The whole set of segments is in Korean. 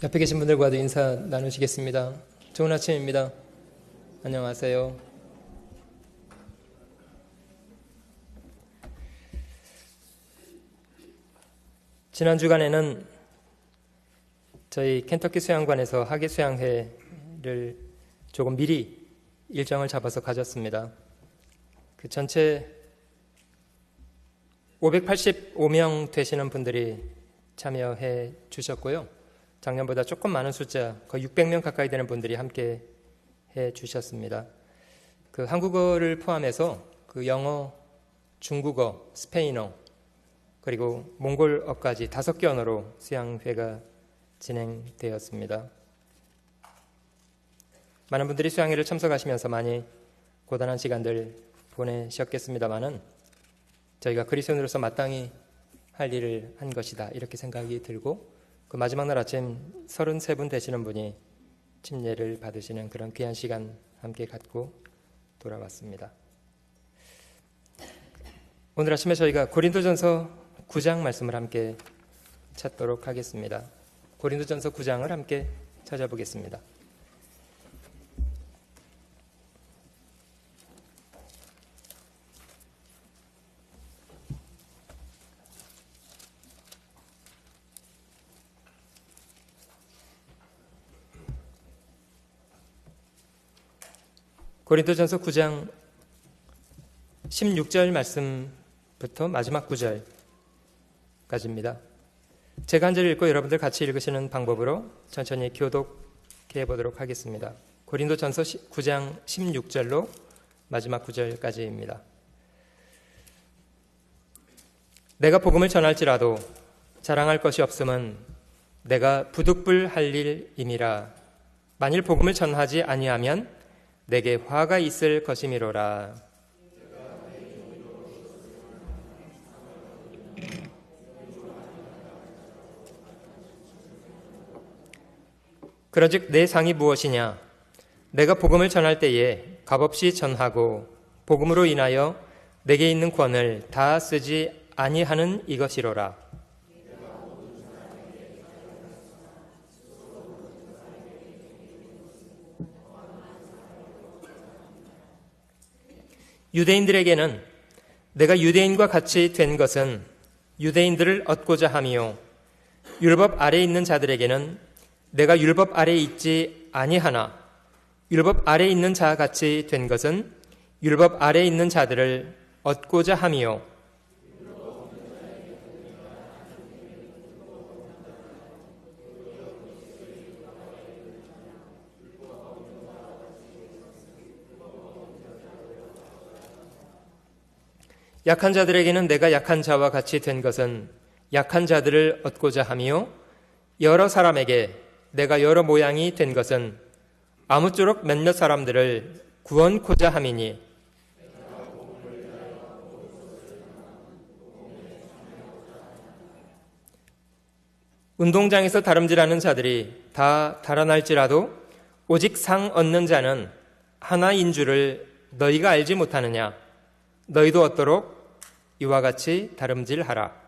옆에 계신 분들과도 인사 나누시겠습니다. 좋은 아침입니다. 안녕하세요. 지난 주간에는 저희 켄터키 수양관에서 학예 수양회를 조금 미리 일정을 잡아서 가졌습니다. 그 전체 585명 되시는 분들이 참여해 주셨고요. 작년보다 조금 많은 숫자, 거의 600명 가까이 되는 분들이 함께 해 주셨습니다. 그 한국어를 포함해서 그 영어, 중국어, 스페인어, 그리고 몽골어까지 5개 언어로 수양회가 진행되었습니다. 많은 분들이 수양회를 참석하시면서 많이 고단한 시간들 보내셨겠습니다마는 저희가 그리스도인으로서 마땅히 할 일을 한 것이다, 이렇게 생각이 들고, 그 마지막 날 아침 33분 되시는 분이 침례를 받으시는 그런 귀한 시간 함께 갖고 돌아왔습니다. 오늘 아침에 저희가 고린도전서 9장 말씀을 함께 찾도록 하겠습니다. 고린도전서 9장을 함께 찾아보겠습니다. 고린도전서 9장 16절 말씀부터 마지막 9절까지입니다. 제가 한 절 읽고 여러분들 같이 읽으시는 방법으로 천천히 교독해 보도록 하겠습니다. 고린도전서 9장 16절로 마지막 9절까지입니다. 내가 복음을 전할지라도 자랑할 것이 없음은 내가 부득불할 일임이라. 만일 복음을 전하지 아니하면 내게 화가 있을 것이미로라. 그러즉 내 상이 무엇이냐? 내가 복음을 전할 때에 값없이 전하고 복음으로 인하여 내게 있는 권을 다 쓰지 아니하는 이것이로라. 유대인들에게는 내가 유대인과 같이 된 것은 유대인들을 얻고자 함이요, 율법 아래에 있는 자들에게는 내가 율법 아래에 있지 아니하나 율법 아래에 있는 자 같이 된 것은 율법 아래에 있는 자들을 얻고자 함이요, 약한 자들에게는 내가 약한 자와 같이 된 것은 약한 자들을 얻고자 함이요, 여러 사람에게 내가 여러 모양이 된 것은 아무쪼록 몇몇 사람들을 구원코자 함이니. 운동장에서 다름질하는 자들이 다 달아날지라도 오직 상 얻는 자는 하나인 줄을 너희가 알지 못하느냐? 너희도 얻도록 이와 같이 다름질하라.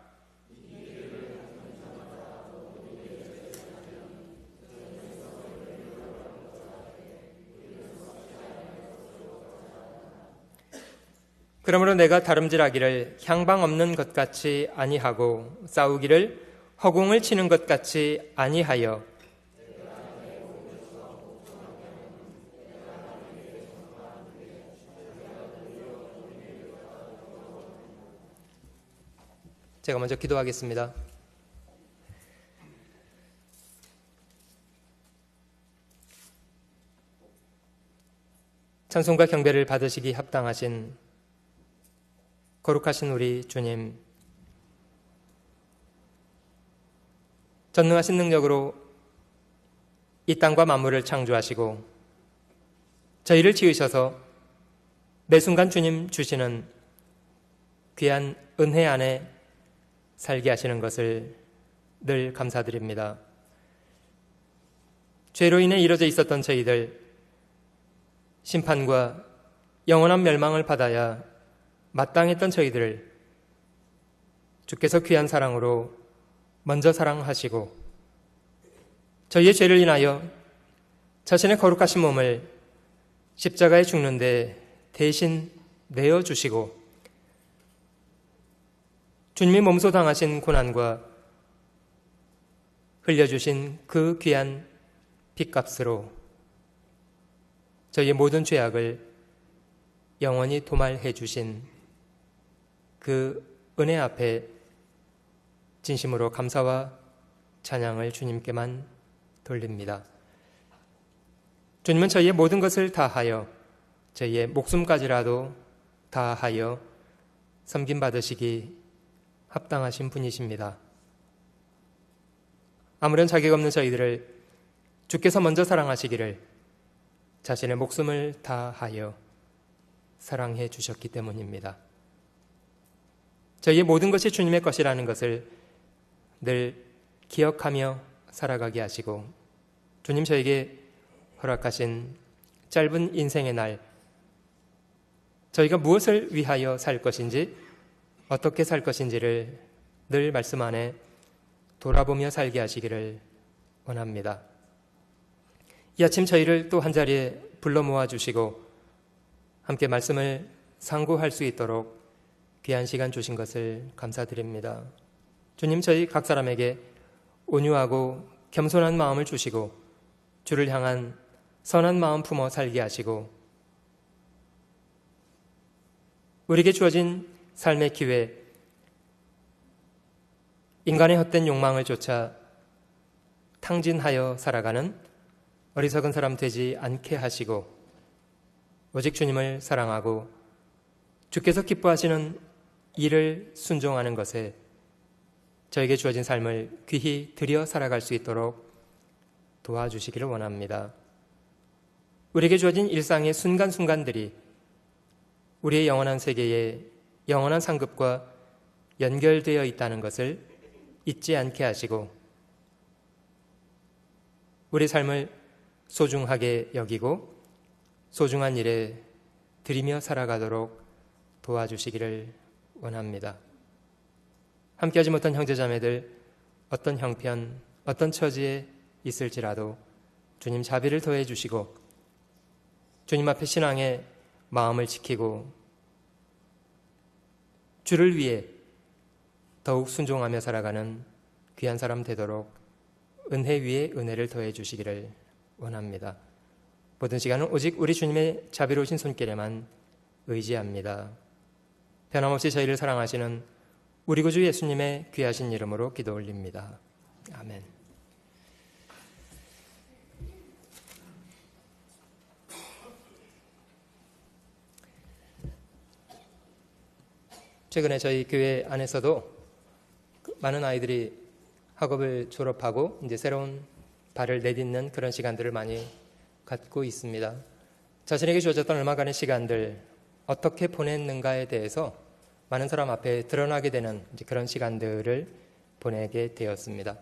그러므로 내가 다름질하기를 향방 없는 것 같이 아니하고 싸우기를 허공을 치는 것 같이 아니하여 제가 먼저 기도하겠습니다. 찬송과 경배를 받으시기 합당하신 거룩하신 우리 주님, 전능하신 능력으로 이 땅과 만물을 창조하시고 저희를 지으셔서 매 순간 주님 주시는 귀한 은혜 안에 살게 하시는 것을 늘 감사드립니다. 죄로 인해 이뤄져 있었던 저희들, 심판과 영원한 멸망을 받아야 마땅했던 저희들을 주께서 귀한 사랑으로 먼저 사랑하시고 저희의 죄를 인하여 자신의 거룩하신 몸을 십자가에 죽는데 대신 내어주시고 주님이 몸소 당하신 고난과 흘려주신 그 귀한 핏값으로 저희의 모든 죄악을 영원히 도말해 주신 그 은혜 앞에 진심으로 감사와 찬양을 주님께만 돌립니다. 주님은 저희의 모든 것을 다하여 저희의 목숨까지라도 다하여 섬김받으시기 합당하신 분이십니다. 아무런 자격 없는 저희들을 주께서 먼저 사랑하시기를 자신의 목숨을 다하여 사랑해 주셨기 때문입니다. 저희의 모든 것이 주님의 것이라는 것을 늘 기억하며 살아가게 하시고 주님 저에게 허락하신 짧은 인생의 날 저희가 무엇을 위하여 살 것인지 어떻게 살 것인지를 늘 말씀 안에 돌아보며 살게 하시기를 원합니다. 이 아침 저희를 또 한자리에 불러 모아주시고 함께 말씀을 상고할 수 있도록 귀한 시간 주신 것을 감사드립니다. 주님 저희 각 사람에게 온유하고 겸손한 마음을 주시고 주를 향한 선한 마음 품어 살게 하시고 우리에게 주어진 삶의 기회 인간의 헛된 욕망을 쫓아 탕진하여 살아가는 어리석은 사람 되지 않게 하시고 오직 주님을 사랑하고 주께서 기뻐하시는 일을 순종하는 것에 저에게 주어진 삶을 귀히 드려 살아갈 수 있도록 도와주시기를 원합니다. 우리에게 주어진 일상의 순간순간들이 우리의 영원한 세계에 영원한 상급과 연결되어 있다는 것을 잊지 않게 하시고 우리 삶을 소중하게 여기고 소중한 일에 드리며 살아가도록 도와주시기를 원합니다. 함께하지 못한 형제자매들 어떤 형편, 어떤 처지에 있을지라도 주님 자비를 더해 주시고 주님 앞에 신앙의 마음을 지키고 주를 위해 더욱 순종하며 살아가는 귀한 사람 되도록 은혜 위에 은혜를 더해 주시기를 원합니다. 모든 시간은 오직 우리 주님의 자비로우신 손길에만 의지합니다. 변함없이 저희를 사랑하시는 우리 구주 예수님의 귀하신 이름으로 기도 올립니다. 아멘. 최근에 저희 교회 안에서도 많은 아이들이 학업을 졸업하고 이제 새로운 발을 내딛는 그런 시간들을 많이 갖고 있습니다. 자신에게 주어졌던 얼마간의 시간들 어떻게 보냈는가에 대해서 많은 사람 앞에 드러나게 되는 이제 그런 시간들을 보내게 되었습니다.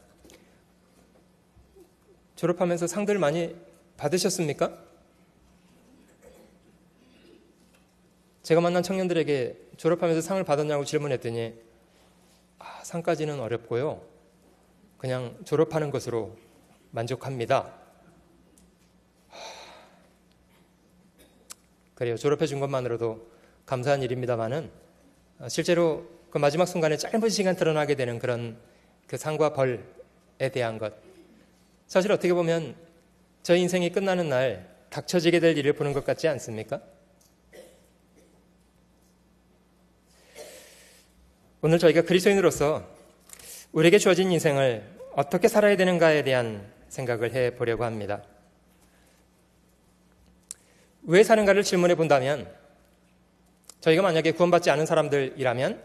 졸업하면서 상들 많이 받으셨습니까? 제가 만난 청년들에게 졸업하면서 상을 받았냐고 질문했더니 상까지는 어렵고요. 그냥 졸업하는 것으로 만족합니다. 그래요. 졸업해 준 것만으로도 감사한 일입니다만은 실제로 그 마지막 순간에 짧은 시간 드러나게 되는 그런 그 상과 벌에 대한 것 사실 어떻게 보면 저희 인생이 끝나는 날 닥쳐지게 될 일을 보는 것 같지 않습니까? 오늘 저희가 그리스도인으로서 우리에게 주어진 인생을 어떻게 살아야 되는가에 대한 생각을 해보려고 합니다. 왜 사는가를 질문해 본다면 저희가 만약에 구원받지 않은 사람들이라면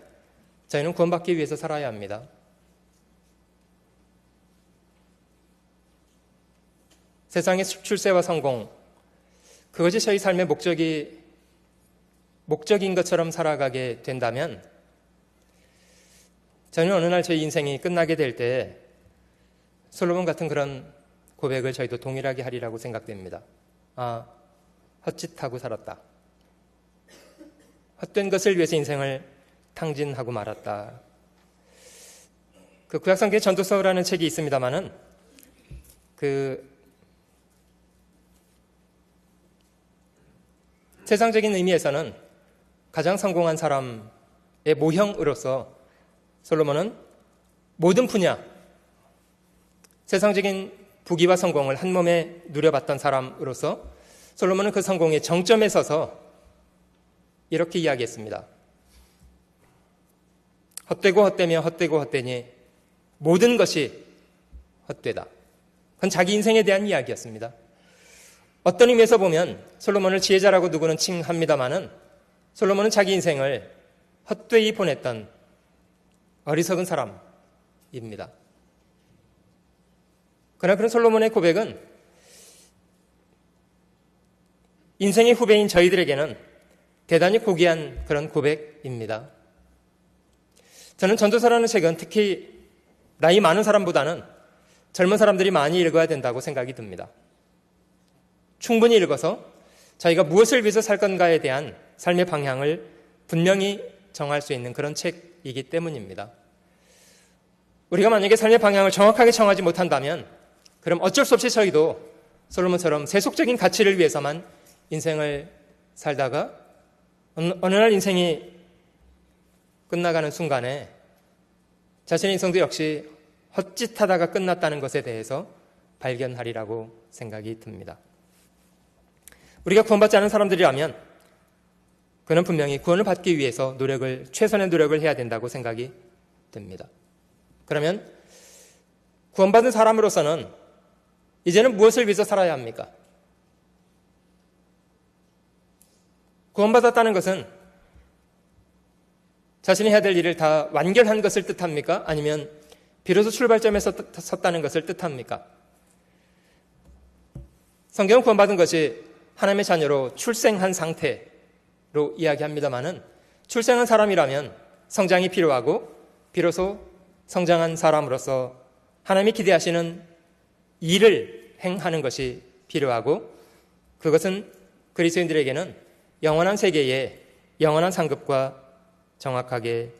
저희는 구원받기 위해서 살아야 합니다. 세상의 출세와 성공 그것이 저희 삶의 목적인 것처럼 살아가게 된다면 저는 어느 날 저희 인생이 끝나게 될 때 솔로몬 같은 그런 고백을 저희도 동일하게 하리라고 생각됩니다. 헛짓하고 살았다. 헛된 것을 위해서 인생을 탕진하고 말았다. 그 구약성경의 전도서라는 책이 있습니다마는 그 세상적인 의미에서는 가장 성공한 사람의 모형으로서 솔로몬은 모든 분야, 세상적인 부귀와 성공을 한 몸에 누려봤던 사람으로서 솔로몬은 그 성공의 정점에 서서 이렇게 이야기했습니다. 헛되고 헛되며 헛되고 헛되니 모든 것이 헛되다. 그건 자기 인생에 대한 이야기였습니다. 어떤 의미에서 보면 솔로몬을 지혜자라고 누구는 칭합니다마는 솔로몬은 자기 인생을 헛되이 보냈던 어리석은 사람입니다. 그러나 그런 솔로몬의 고백은 인생의 후배인 저희들에게는 대단히 고귀한 그런 고백입니다. 저는 전도서라는 책은 특히 나이 많은 사람보다는 젊은 사람들이 많이 읽어야 된다고 생각이 듭니다. 충분히 읽어서 저희가 무엇을 위해서 살 건가에 대한 삶의 방향을 분명히 정할 수 있는 그런 책이기 때문입니다. 우리가 만약에 삶의 방향을 정확하게 정하지 못한다면 그럼 어쩔 수 없이 저희도 솔로몬처럼 세속적인 가치를 위해서만 인생을 살다가 어느 날 인생이 끝나가는 순간에 자신의 인생도 역시 헛짓하다가 끝났다는 것에 대해서 발견하리라고 생각이 듭니다. 우리가 구원받지 않은 사람들이라면 그는 분명히 구원을 받기 위해서 최선의 노력을 해야 된다고 생각이 듭니다. 그러면 구원받은 사람으로서는 이제는 무엇을 위해서 살아야 합니까? 구원받았다는 것은 자신이 해야 될 일을 다 완결한 것을 뜻합니까? 아니면 비로소 출발점에 섰다는 것을 뜻합니까? 성경은 구원받은 것이 하나님의 자녀로 출생한 상태로 이야기합니다마는 출생한 사람이라면 성장이 필요하고 비로소 성장한 사람으로서 하나님이 기대하시는 일을 행하는 것이 필요하고 그것은 그리스도인들에게는 영원한 세계의 영원한 상급과 정확하게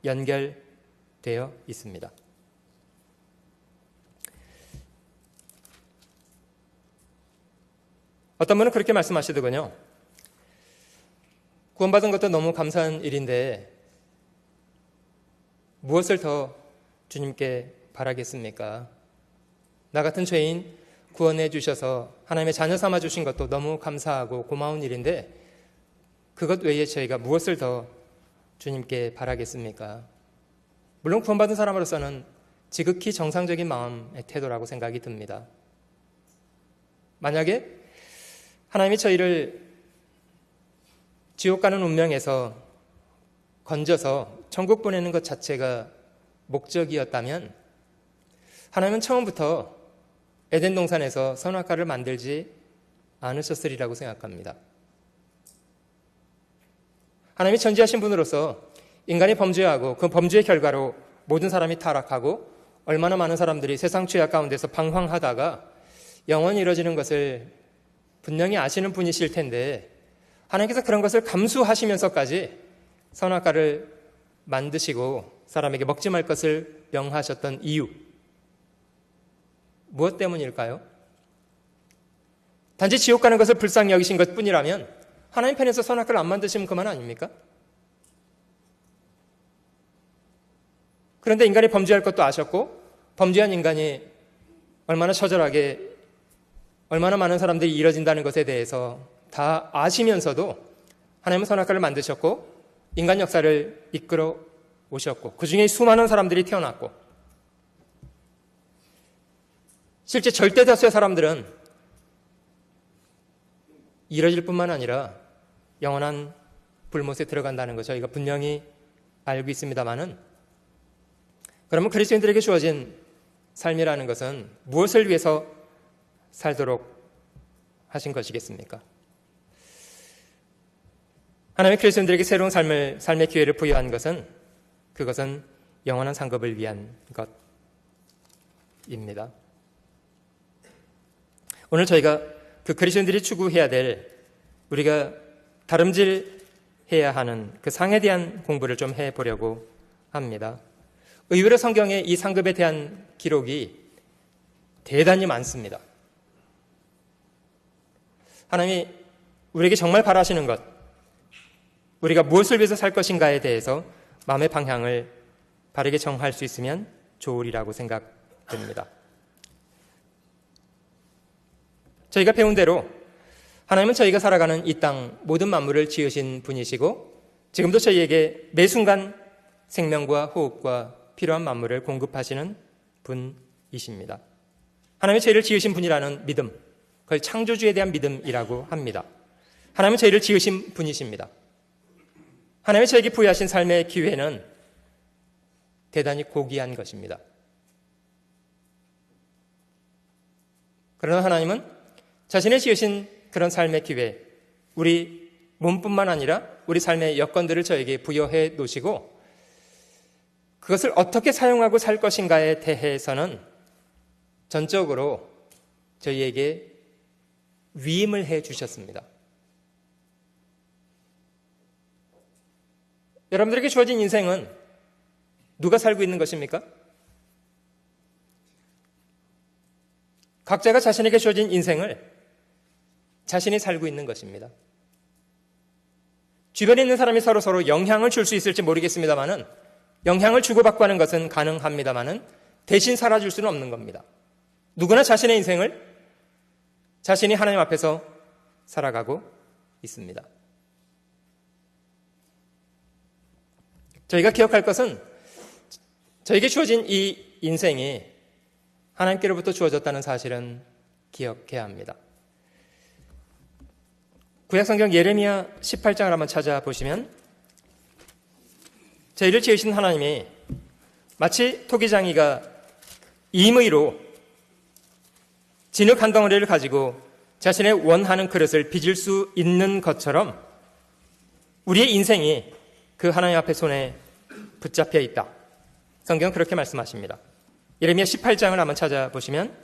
연결되어 있습니다. 어떤 분은 그렇게 말씀하시더군요. 구원받은 것도 너무 감사한 일인데 무엇을 더 주님께 바라겠습니까? 나 같은 죄인 구원해 주셔서 하나님의 자녀 삼아 주신 것도 너무 감사하고 고마운 일인데 그것 외에 저희가 무엇을 더 주님께 바라겠습니까? 물론 구원받은 사람으로서는 지극히 정상적인 마음의 태도라고 생각이 듭니다. 만약에 하나님이 저희를 지옥 가는 운명에서 건져서 천국 보내는 것 자체가 목적이었다면 하나님은 처음부터 에덴 동산에서 선악과를 만들지 않으셨으리라고 생각합니다. 하나님이 전지하신 분으로서 인간이 범죄하고 그 범죄의 결과로 모든 사람이 타락하고 얼마나 많은 사람들이 세상 죄악 가운데서 방황하다가 영원히 이루어지는 것을 분명히 아시는 분이실 텐데 하나님께서 그런 것을 감수하시면서까지 선악과를 만드시고 사람에게 먹지 말 것을 명하셨던 이유 무엇 때문일까요? 단지 지옥 가는 것을 불쌍히 여기신 것뿐이라면 하나님 편에서 선악과를 안 만드시면 그만 아닙니까? 그런데 인간이 범죄할 것도 아셨고 범죄한 인간이 얼마나 처절하게 얼마나 많은 사람들이 이뤄진다는 것에 대해서 다 아시면서도 하나님은 선악과를 만드셨고 인간 역사를 이끌어 오셨고 그 중에 수많은 사람들이 태어났고 실제 절대 다수의 사람들은 이뤄질 뿐만 아니라 영원한 불못에 들어간다는 거 저희가 분명히 알고 있습니다만은 그러면 그리스도인들에게 주어진 삶이라는 것은 무엇을 위해서 살도록 하신 것이겠습니까? 하나님의 그리스도인들에게 새로운 삶의 기회를 부여한 것은 그것은 영원한 상급을 위한 것입니다. 오늘 저희가 그 그리스도인들이 추구해야 될 우리가 다름질해야 하는 그 상에 대한 공부를 좀 해보려고 합니다. 의외로 성경의 이 상급에 대한 기록이 대단히 많습니다. 하나님이 우리에게 정말 바라시는 것, 우리가 무엇을 위해서 살 것인가에 대해서 마음의 방향을 바르게 정할 수 있으면 좋으리라고 생각됩니다. 저희가 배운 대로 하나님은 저희가 살아가는 이 땅 모든 만물을 지으신 분이시고 지금도 저희에게 매 순간 생명과 호흡과 필요한 만물을 공급하시는 분이십니다. 하나님이 저희를 지으신 분이라는 믿음, 그걸 창조주에 대한 믿음이라고 합니다. 하나님은 저희를 지으신 분이십니다. 하나님이 저에게 부여하신 삶의 기회는 대단히 고귀한 것입니다. 그러나 하나님은 자신의 지으신 그런 삶의 기회, 우리 몸뿐만 아니라 우리 삶의 여건들을 저에게 부여해 놓으시고 그것을 어떻게 사용하고 살 것인가에 대해서는 전적으로 저희에게 위임을 해 주셨습니다. 여러분들에게 주어진 인생은 누가 살고 있는 것입니까? 각자가 자신에게 주어진 인생을 자신이 살고 있는 것입니다. 주변에 있는 사람이 서로 영향을 줄 수 있을지 모르겠습니다만은 영향을 주고받고 하는 것은 가능합니다만은 대신 살아줄 수는 없는 겁니다. 누구나 자신의 인생을 자신이 하나님 앞에서 살아가고 있습니다. 저희가 기억할 것은 저에게 주어진 이 인생이 하나님께로부터 주어졌다는 사실은 기억해야 합니다. 구약성경 예레미야 18장을 한번 찾아보시면 저희를 지으신 하나님이 마치 토기장이가 임의로 진흙 한 덩어리를 가지고 자신의 원하는 그릇을 빚을 수 있는 것처럼 우리의 인생이 그 하나님 앞에 손에 붙잡혀 있다. 성경은 그렇게 말씀하십니다. 예레미야 18장을 한번 찾아보시면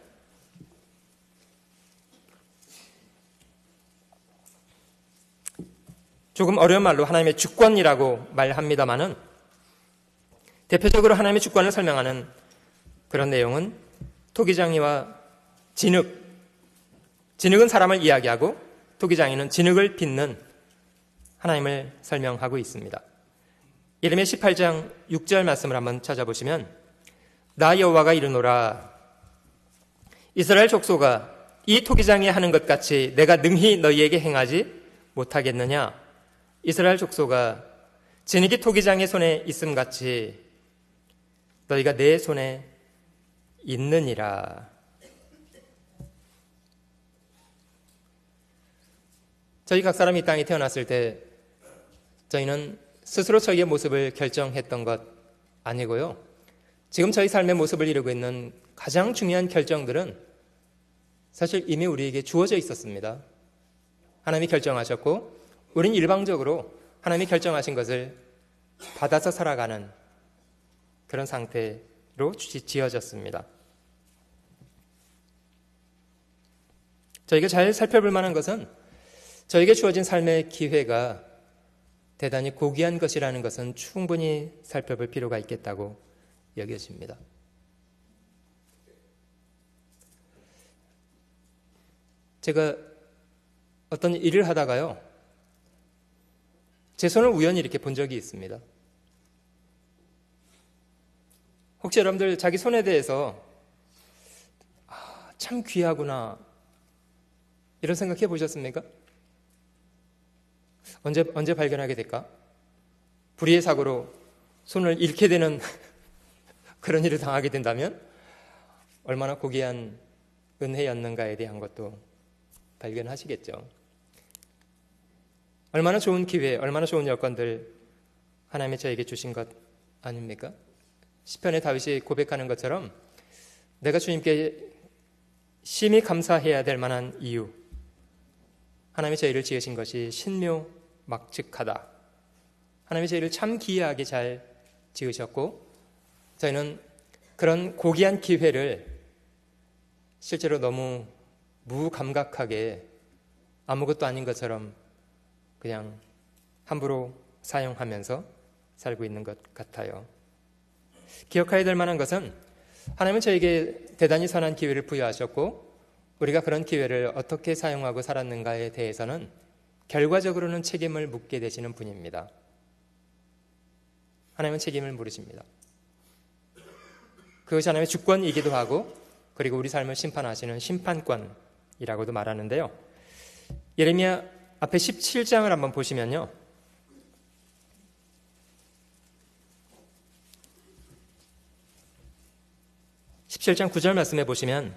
조금 어려운 말로 하나님의 주권이라고 말합니다마는 대표적으로 하나님의 주권을 설명하는 그런 내용은 토기장이와 진흙은 사람을 이야기하고 토기장이는 진흙을 빚는 하나님을 설명하고 있습니다. 예레미야 18장 6절 말씀을 한번 찾아보시면 나 여호와가 이르노라 이스라엘 족속아 이 토기장이 하는 것 같이 내가 능히 너희에게 행하지 못하겠느냐. 이스라엘 족속아 진흙이 토기장의 손에 있음 같이 너희가 내 손에 있느니라. 저희 각 사람이 이 땅에 태어났을 때 저희는 스스로 저희의 모습을 결정했던 것 아니고요. 지금 저희 삶의 모습을 이루고 있는 가장 중요한 결정들은 사실 이미 우리에게 주어져 있었습니다. 하나님이 결정하셨고 우린 일방적으로 하나님이 결정하신 것을 받아서 살아가는 그런 상태로 지어졌습니다. 저희가 잘 살펴볼 만한 것은 저에게 주어진 삶의 기회가 대단히 고귀한 것이라는 것은 충분히 살펴볼 필요가 있겠다고 여겨집니다. 제가 어떤 일을 하다가요, 제 손을 우연히 이렇게 본 적이 있습니다. 혹시 여러분들 자기 손에 대해서 참 귀하구나 이런 생각해 보셨습니까? 언제 발견하게 될까? 불의의 사고로 손을 잃게 되는 그런 일을 당하게 된다면 얼마나 고귀한 은혜였는가에 대한 것도 발견하시겠죠. 얼마나 좋은 기회, 얼마나 좋은 여건들 하나님이 저에게 주신 것 아닙니까? 시편의 다윗이 고백하는 것처럼 내가 주님께 심히 감사해야 될 만한 이유, 하나님이 저희를 지으신 것이 신묘막측하다. 하나님이 저희를 참 기이하게 잘 지으셨고 저희는 그런 고귀한 기회를 실제로 너무 무감각하게 아무것도 아닌 것처럼 그냥 함부로 사용하면서 살고 있는 것 같아요. 기억해야 될 만한 것은 하나님은 저에게 대단히 선한 기회를 부여하셨고 우리가 그런 기회를 어떻게 사용하고 살았는가에 대해서는 결과적으로는 책임을 묻게 되시는 분입니다. 하나님은 책임을 물으십니다. 그것이 하나님의 주권이기도 하고 그리고 우리 삶을 심판하시는 심판권이라고도 말하는데요. 예레미야 앞에 17장을 한번 보시면요. 17장 9절 말씀해 보시면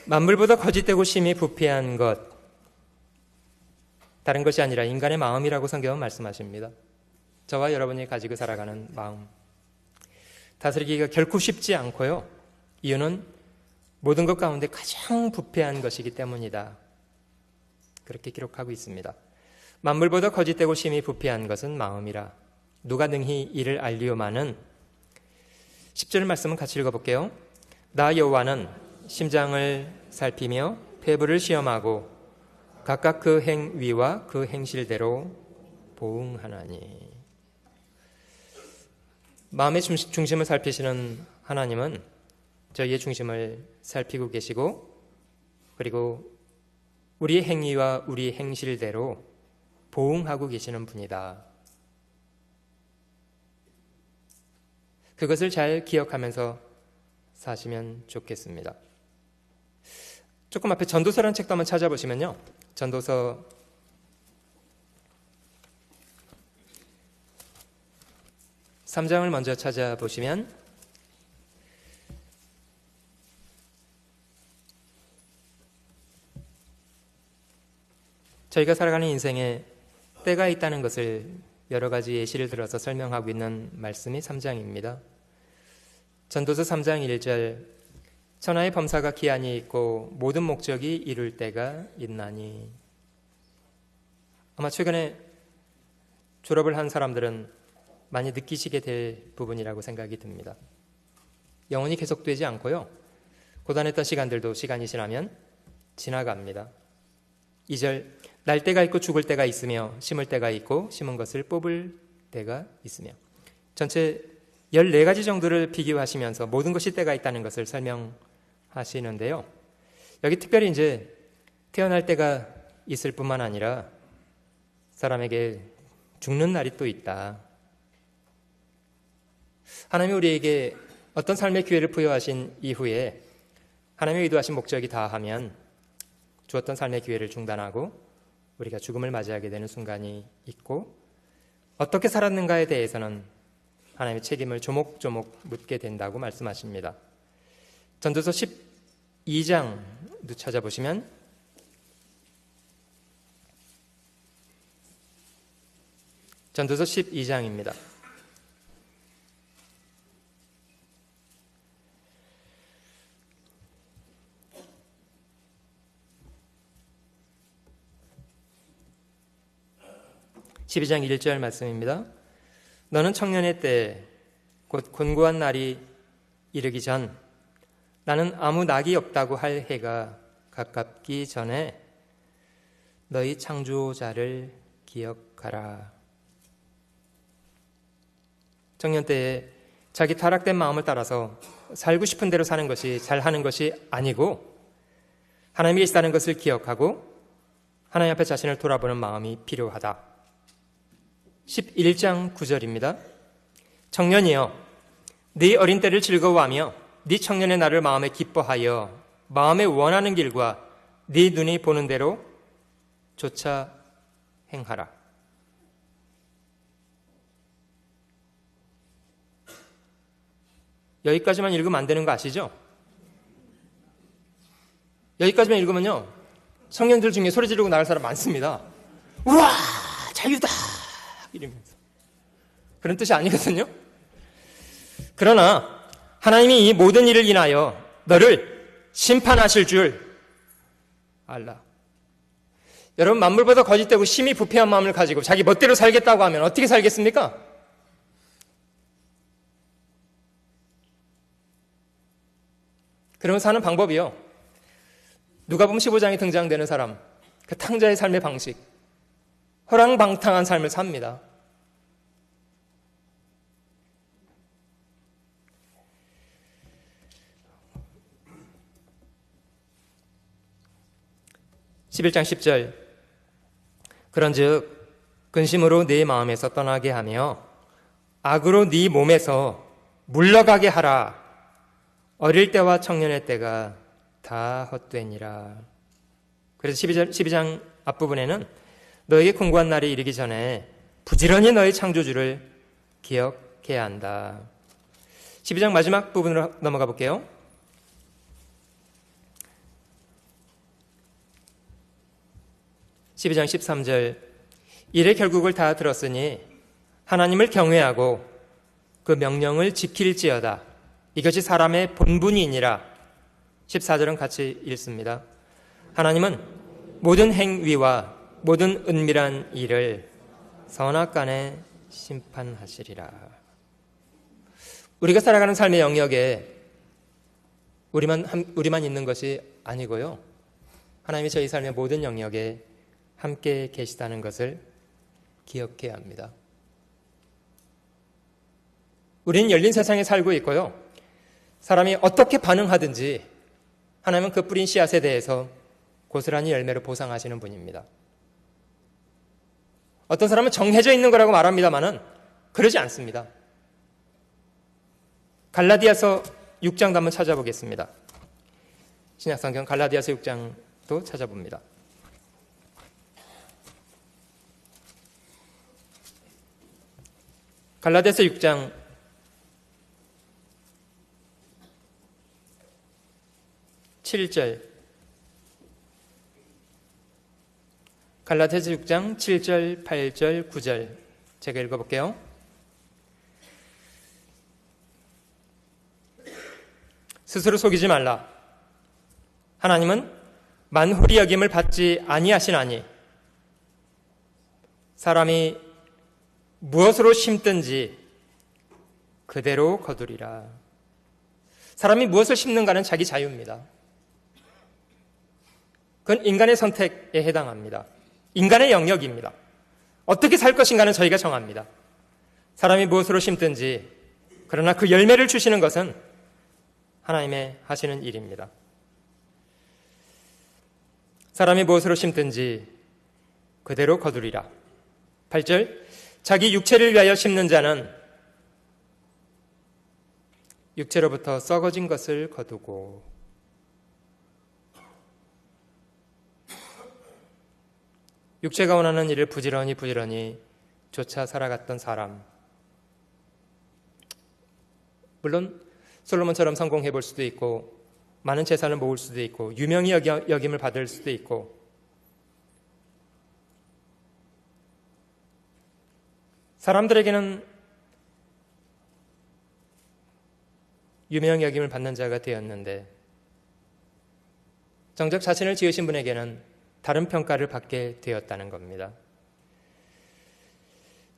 만물보다 거짓되고 심히 부패한 것 다른 것이 아니라 인간의 마음이라고 성경은 말씀하십니다. 저와 여러분이 가지고 살아가는 마음 다스리기가 결코 쉽지 않고요. 이유는 모든 것 가운데 가장 부패한 것이기 때문이다. 그렇게 기록하고 있습니다. 만물보다 거짓되고 심히 부패한 것은 마음이라 누가 능히 이를 알리오마는 10절 말씀은 같이 읽어볼게요. 나 여호와는 심장을 살피며 폐부를 시험하고 각각 그 행위와 그 행실대로 보응하나니. 마음의 중심을 살피시는 하나님은 저희의 중심을 살피고 계시고 그리고 우리의 행위와 우리의 행실대로 보응하고 계시는 분이다. 그것을 잘 기억하면서 사시면 좋겠습니다. 조금 앞에 전도서라는 책도 한번 찾아보시면요. 전도서 3장을 먼저 찾아보시면 저희가 살아가는 인생에 때가 있다는 것을 여러 가지 예시를 들어서 설명하고 있는 말씀이 3장입니다. 전도서 3장 1절 천하의 범사가 기한이 있고 모든 목적이 이룰 때가 있나니. 아마 최근에 졸업을 한 사람들은 많이 느끼시게 될 부분이라고 생각이 듭니다. 영원히 계속되지 않고요. 고단했던 시간들도 시간이 지나면 지나갑니다. 2절 날 때가 있고 죽을 때가 있으며 심을 때가 있고 심은 것을 뽑을 때가 있으며. 전체 14가지 정도를 비교하시면서 모든 것이 때가 있다는 것을 설명하시는데요. 여기 특별히 이제 태어날 때가 있을 뿐만 아니라 사람에게 죽는 날이 또 있다. 하나님이 우리에게 어떤 삶의 기회를 부여하신 이후에 하나님의 의도하신 목적이 다하면 주었던 삶의 기회를 중단하고 우리가 죽음을 맞이하게 되는 순간이 있고 어떻게 살았는가에 대해서는 하나님의 책임을 조목조목 묻게 된다고 말씀하십니다. 전도서 12장도 찾아보시면 전도서 12장입니다. (12장) 1절 말씀입니다. 너는 청년의 때 곧 곤고한 날이 이르기 전 나는 아무 낙이 없다고 할 해가 가깝기 전에 너희 창조자를 기억하라. 청년 때에 자기 타락된 마음을 따라서 살고 싶은 대로 사는 것이 잘하는 것이 아니고 하나님이 계시다는 것을 기억하고 하나님 앞에 자신을 돌아보는 마음이 필요하다. 11장 9절입니다. 청년이여 네 어린 때를 즐거워하며 네 청년의 날을 마음에 기뻐하여 마음에 원하는 길과 네 눈이 보는 대로 조차 행하라. 여기까지만 읽으면 안 되는 거 아시죠? 여기까지만 읽으면요 청년들 중에 소리 지르고 나갈 사람 많습니다. 우와 자유다 이러면서. 그런 뜻이 아니거든요. 그러나 하나님이 이 모든 일을 인하여 너를 심판하실 줄 알라. 여러분 만물보다 거짓되고 심히 부패한 마음을 가지고 자기 멋대로 살겠다고 하면 어떻게 살겠습니까? 그러면 사는 방법이요. 누가복음 15장에 등장되는 사람, 그 탕자의 삶의 방식, 허랑방탕한 삶을 삽니다. 11장 10절 그런즉 근심으로 네 마음에서 떠나게 하며 악으로 네 몸에서 물러가게 하라. 어릴 때와 청년의 때가 다 헛되니라. 그래서 12장 앞부분에는 너에게 공고한 날이 이르기 전에 부지런히 너의 창조주를 기억해야 한다. 12장 마지막 부분으로 넘어가 볼게요. 12장 13절 이래 결국을 다 들었으니 하나님을 경외하고 그 명령을 지킬지어다. 이것이 사람의 본분이니라. 14절은 같이 읽습니다. 하나님은 모든 행위와 모든 은밀한 일을 선악간에 심판하시리라. 우리가 살아가는 삶의 영역에 우리만 있는 것이 아니고요. 하나님이 저희 삶의 모든 영역에 함께 계시다는 것을 기억해야 합니다. 우리는 열린 세상에 살고 있고요. 사람이 어떻게 반응하든지 하나님은 그 뿌린 씨앗에 대해서 고스란히 열매로 보상하시는 분입니다. 어떤 사람은 정해져 있는 거라고 말합니다만은 그러지 않습니다. 갈라디아서 6장도 한번 찾아보겠습니다. 신약성경 갈라디아서 6장도 찾아봅니다. 갈라디아서 6장 7절 갈라디아서 6장 7절, 8절, 9절 제가 읽어볼게요. 스스로 속이지 말라. 하나님은 만홀히 여김을 받지 아니하시나니 사람이 무엇으로 심든지 그대로 거두리라. 사람이 무엇을 심는가는 자기 자유입니다. 그건 인간의 선택에 해당합니다. 인간의 영역입니다. 어떻게 살 것인가는 저희가 정합니다. 사람이 무엇으로 심든지, 그러나 그 열매를 주시는 것은 하나님의 하시는 일입니다. 사람이 무엇으로 심든지 그대로 거두리라. 8절 자기 육체를 위하여 심는 자는 육체로부터 썩어진 것을 거두고 육체가 원하는 일을 부지런히 쫓아 살아갔던 사람, 물론 솔로몬처럼 성공해 볼 수도 있고 많은 재산을 모을 수도 있고 유명히 여김을 받을 수도 있고 사람들에게는 유명히 여김을 받는 자가 되었는데 정작 자신을 지으신 분에게는 다른 평가를 받게 되었다는 겁니다.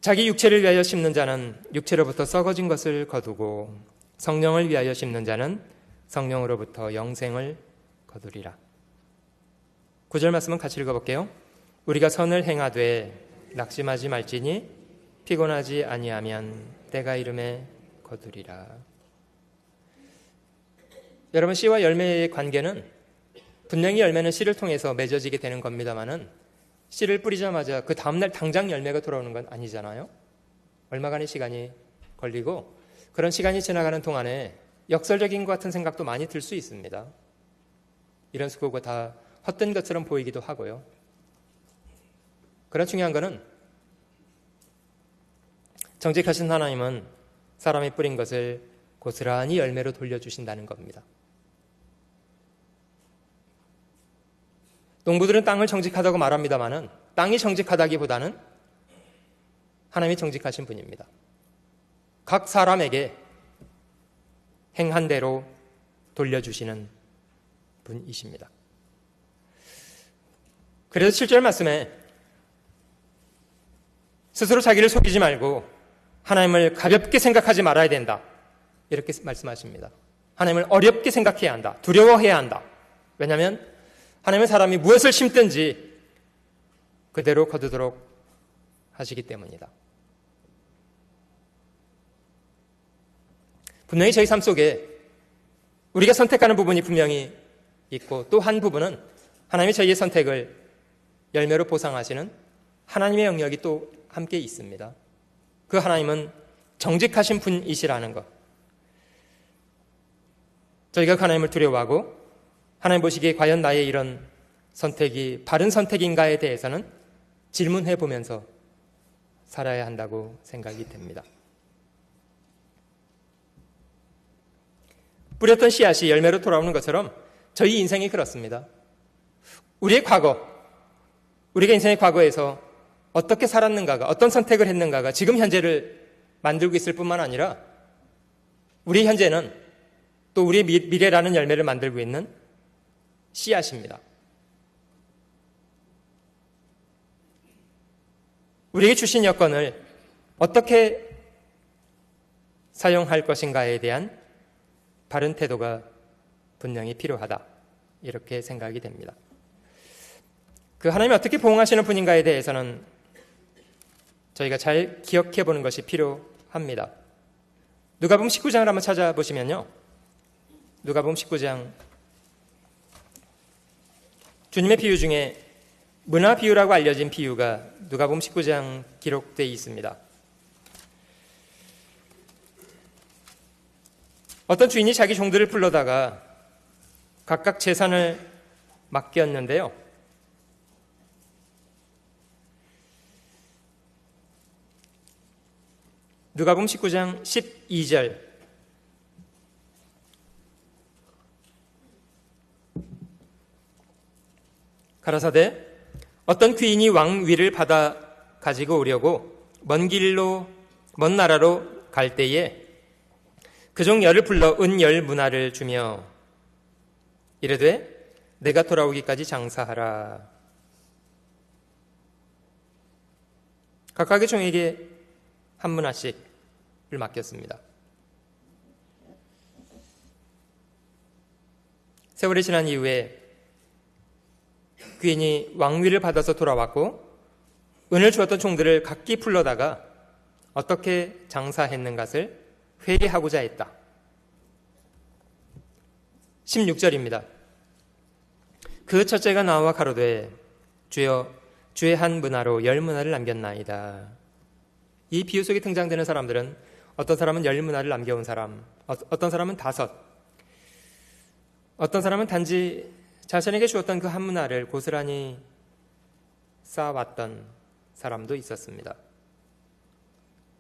자기 육체를 위하여 심는 자는 육체로부터 썩어진 것을 거두고 성령을 위하여 심는 자는 성령으로부터 영생을 거두리라. 9절 말씀은 같이 읽어볼게요. 우리가 선을 행하되 낙심하지 말지니 피곤하지 아니하면 때가 이름에 거두리라. 여러분, 씨와 열매의 관계는 분명히 열매는 씨를 통해서 맺어지게 되는 겁니다만은 씨를 뿌리자마자 그 다음날 당장 열매가 돌아오는 건 아니잖아요. 얼마간의 시간이 걸리고 그런 시간이 지나가는 동안에 역설적인 것 같은 생각도 많이 들 수 있습니다. 이런 수고가 다 헛된 것처럼 보이기도 하고요. 그런 중요한 것은 정직하신 하나님은 사람이 뿌린 것을 고스란히 열매로 돌려주신다는 겁니다. 농부들은 땅을 정직하다고 말합니다만은 땅이 정직하다기보다는 하나님이 정직하신 분입니다. 각 사람에게 행한 대로 돌려주시는 분이십니다. 그래서 7절 말씀에 스스로 자기를 속이지 말고 하나님을 가볍게 생각하지 말아야 된다, 이렇게 말씀하십니다. 하나님을 어렵게 생각해야 한다, 두려워해야 한다. 왜냐하면 하나님은 사람이 무엇을 심든지 그대로 거두도록 하시기 때문이다. 분명히 저희 삶 속에 우리가 선택하는 부분이 분명히 있고 또 한 부분은 하나님이 저희의 선택을 열매로 보상하시는 하나님의 영역이 또 함께 있습니다. 그 하나님은 정직하신 분이시라는 것. 저희가 그 하나님을 두려워하고 하나님 보시기에 과연 나의 이런 선택이 바른 선택인가에 대해서는 질문해 보면서 살아야 한다고 생각이 됩니다. 뿌렸던 씨앗이 열매로 돌아오는 것처럼 저희 인생이 그렇습니다. 우리의 과거, 우리가 인생의 과거에서 어떻게 살았는가가, 어떤 선택을 했는가가 지금 현재를 만들고 있을 뿐만 아니라 우리 현재는 또 우리의 미래라는 열매를 만들고 있는 씨앗입니다. 우리에게 주신 여건을 어떻게 사용할 것인가에 대한 바른 태도가 분명히 필요하다. 이렇게 생각이 됩니다. 그 하나님이 어떻게 보응하시는 분인가에 대해서는 저희가 잘 기억해 보는 것이 필요합니다. 누가복음 19장을 한번 찾아보시면요. 누가복음 19장 주님의 비유 중에 문화 비유라고 알려진 비유가 누가복음 19장 기록되어 있습니다. 어떤 주인이 자기 종들을 불러다가 각각 재산을 맡겼는데요. 누가복음 19장 12절 가라사대 어떤 귀인이 왕 위를 받아 가지고 오려고 먼 나라로 갈 때에 그 종 열을 불러 은 10문화를 주며 이르되 내가 돌아오기까지 장사하라. 각각의 종에게 한 문화씩을 맡겼습니다. 세월이 지난 이후에 귀인이 왕위를 받아서 돌아왔고 은을 주었던 종들을 각기 불러다가 어떻게 장사했는 것을 회개하고자 했다. 16절입니다. 그 첫째가 나와 가로되 주여 주의 한 문화로 10문화를 남겼나이다. 이 비유 속에 등장되는 사람들은 어떤 사람은 10문화를 남겨온 사람, 어떤 사람은 5, 어떤 사람은 단지 자신에게 주었던 그 한 문화를 고스란히 쌓아왔던 사람도 있었습니다.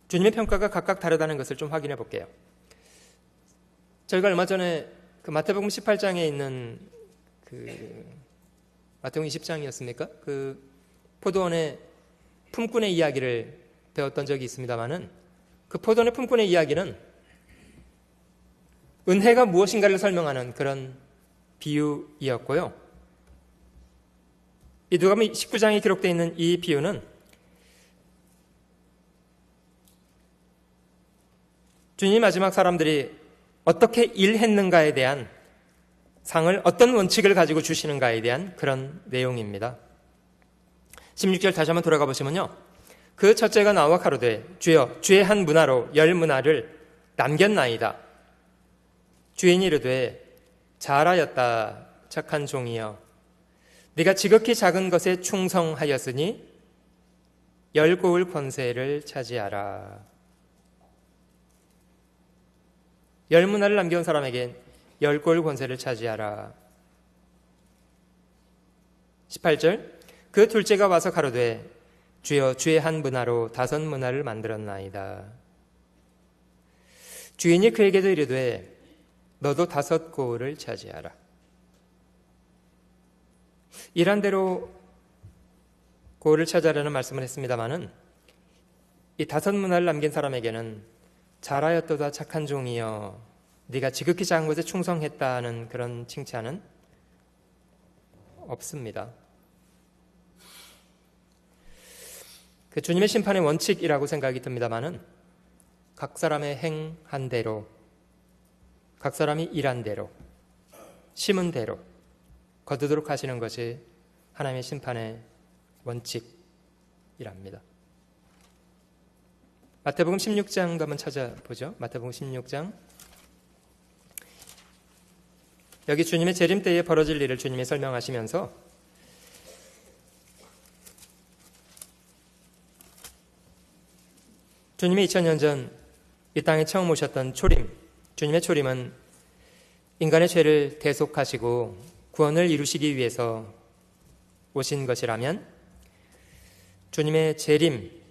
주님의 평가가 각각 다르다는 것을 좀 확인해 볼게요. 저희가 얼마 전에 그 마태복음 18장에 있는 마태복음 20장이었습니까? 그 포도원의 품꾼의 이야기를 배웠던 적이 있습니다만은 그 포도원의 품꾼의 이야기는 은혜가 무엇인가를 설명하는 그런 비유이었고요. 이 누가복음 19장에 기록되어 있는 이 비유는 주님 마지막 사람들이 어떻게 일했는가에 대한 상을 어떤 원칙을 가지고 주시는가에 대한 그런 내용입니다. 16절 다시 한번 돌아가 보시면요. 그 첫째가 나와 가로되 주여 주의 한 문화로 10문화를 남겼나이다. 주인이 이르되 잘하였다 착한 종이여 네가 지극히 작은 것에 충성하였으니 10고을 권세를 차지하라. 10문화를 남겨온 사람에겐 10고을 권세를 차지하라. 18절 그 둘째가 와서 가로되 주여 주의 한 문화로 5문화를 만들었나이다. 주인이 그에게도 이르되 너도 5고을을 차지하라. 일한 대로 고을을 차지하라는 말씀을 했습니다마는 이 5문화를 남긴 사람에게는 잘하였도다 착한 종이여 네가 지극히 작은 것에 충성했다는 그런 칭찬은 없습니다. 그 주님의 심판의 원칙이라고 생각이 듭니다마는 각 사람의 행한 대로, 각 사람이 일한 대로, 심은 대로 거두도록 하시는 것이 하나님의 심판의 원칙이랍니다. 마태복음 16장도 한번 찾아보죠. 마태복음 16장. 여기 주님의 재림 때에 벌어질 일을 주님이 설명하시면서 주님이 2000년 전 이 땅에 처음 오셨던 초림, 주님의 초림은 인간의 죄를 대속하시고 구원을 이루시기 위해서 오신 것이라면, 주님의 재림,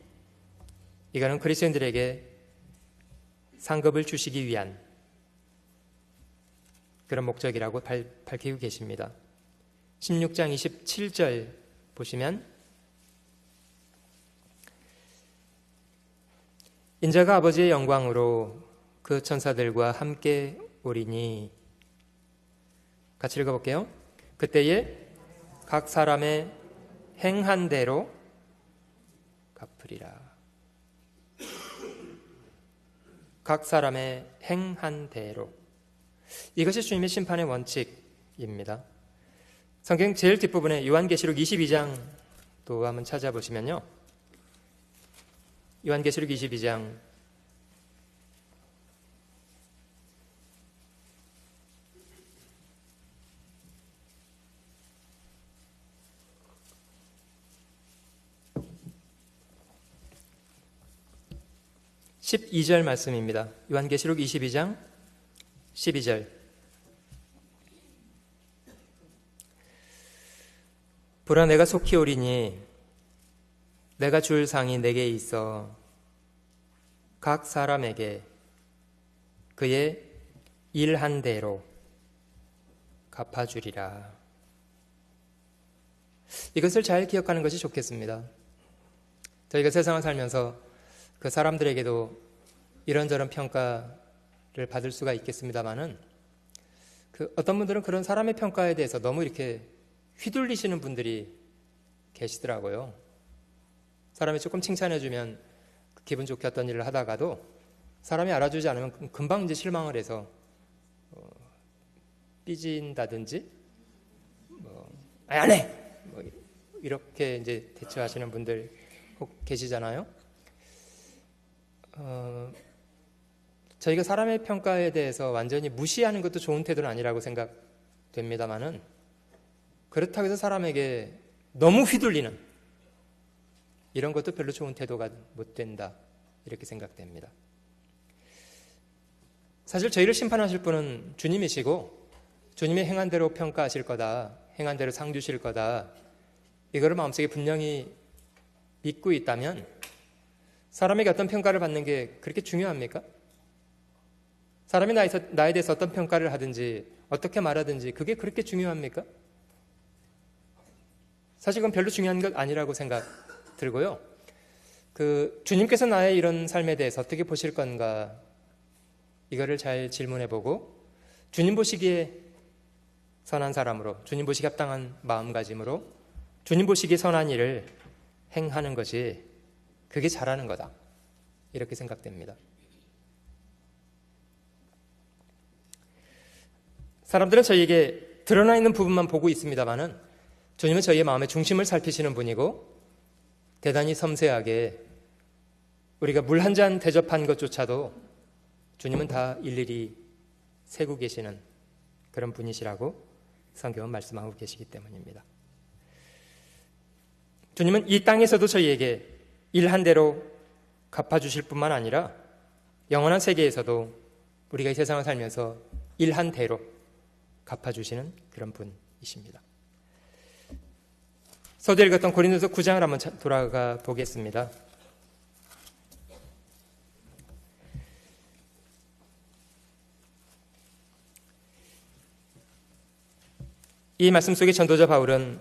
이거는 그리스도인들에게 상급을 주시기 위한 그런 목적이라고 밝히고 계십니다. 16장 27절 보시면, 인자가 아버지의 영광으로 그 천사들과 함께 오리니, 같이 읽어볼게요. 그때에 각 사람의 행한 대로 갚으리라. 각 사람의 행한 대로. 이것이 주님의 심판의 원칙입니다. 성경 제일 뒷부분에 요한계시록 22장 또 한번 찾아보시면요, 요한계시록 22장 12절 말씀입니다. 요한계시록 22장 12절. 보라, 내가 속히 오리니 내가 줄 상이 내게 있어 각 사람에게 그의 일한 대로 갚아주리라. 이것을 잘 기억하는 것이 좋겠습니다. 저희가 세상을 살면서 그 사람들에게도 이런저런 평가를 받을 수가 있겠습니다만은, 어떤 분들은 그런 사람의 평가에 대해서 너무 이렇게 휘둘리시는 분들이 계시더라고요. 사람이 조금 칭찬해주면 기분 좋게 어떤 일을 하다가도 사람이 알아주지 않으면 금방 이제 실망을 해서 삐진다든지 안 해! 이렇게 이제 대처하시는 분들 혹 계시잖아요. 저희가 사람의 평가에 대해서 완전히 무시하는 것도 좋은 태도는 아니라고 생각됩니다만은, 그렇다고 해서 사람에게 너무 휘둘리는 이런 것도 별로 좋은 태도가 못 된다, 이렇게 생각됩니다. 사실 저희를 심판하실 분은 주님이시고, 주님의 행한 대로 평가하실 거다, 행한 대로 상 주실 거다, 이거를 마음속에 분명히 믿고 있다면 사람에게 어떤 평가를 받는 게 그렇게 중요합니까? 사람이 나에 대해서 어떤 평가를 하든지 어떻게 말하든지 그게 그렇게 중요합니까? 사실 그건 별로 중요한 것 아니라고 생각 들고요. 주님께서 나의 이런 삶에 대해서 어떻게 보실 건가, 이거를 잘 질문해보고 주님 보시기에 선한 사람으로, 주님 보시기에 합당한 마음가짐으로 주님 보시기에 선한 일을 행하는 것이, 그게 잘하는 거다, 이렇게 생각됩니다. 사람들은 저희에게 드러나 있는 부분만 보고 있습니다만은, 주님은 저희의 마음의 중심을 살피시는 분이고, 대단히 섬세하게 우리가 물 한 잔 대접한 것조차도 주님은 다 일일이 세고 계시는 그런 분이시라고 성경은 말씀하고 계시기 때문입니다. 주님은 이 땅에서도 저희에게 일한 대로 갚아주실 뿐만 아니라 영원한 세계에서도 우리가 이 세상을 살면서 일한 대로 갚아주시는 그런 분이십니다. 서두에 읽었던 고린도서 9장을 한번 돌아가 보겠습니다. 이 말씀 속에 전도자 바울은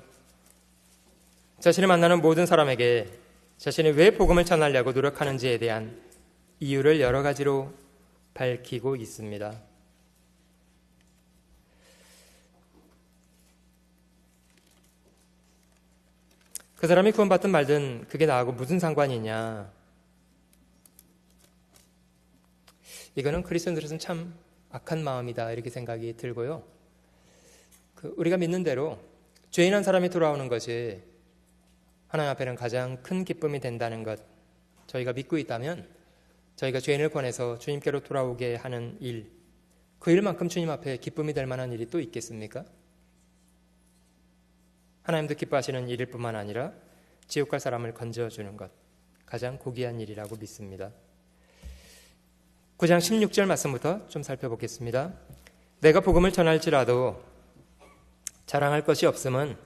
자신을 만나는 모든 사람에게 자신이 왜 복음을 전하려고 노력하는지에 대한 이유를 여러 가지로 밝히고 있습니다. 그 사람이 구원받든 말든 그게 나하고 무슨 상관이냐, 이거는 그리스도인들은 참 악한 마음이다, 이렇게 생각이 들고요. 우리가 믿는 대로 죄인한 사람이 돌아오는 것이 하나님 앞에는 가장 큰 기쁨이 된다는 것, 저희가 믿고 있다면 저희가 죄인을 권해서 주님께로 돌아오게 하는 일, 그 일만큼 주님 앞에 기쁨이 될 만한 일이 또 있겠습니까? 하나님도 기뻐하시는 일일 뿐만 아니라 지옥 갈 사람을 건져주는 것, 가장 고귀한 일이라고 믿습니다. 9장 16절 말씀부터 좀 살펴보겠습니다. 내가 복음을 전할지라도 자랑할 것이 없음은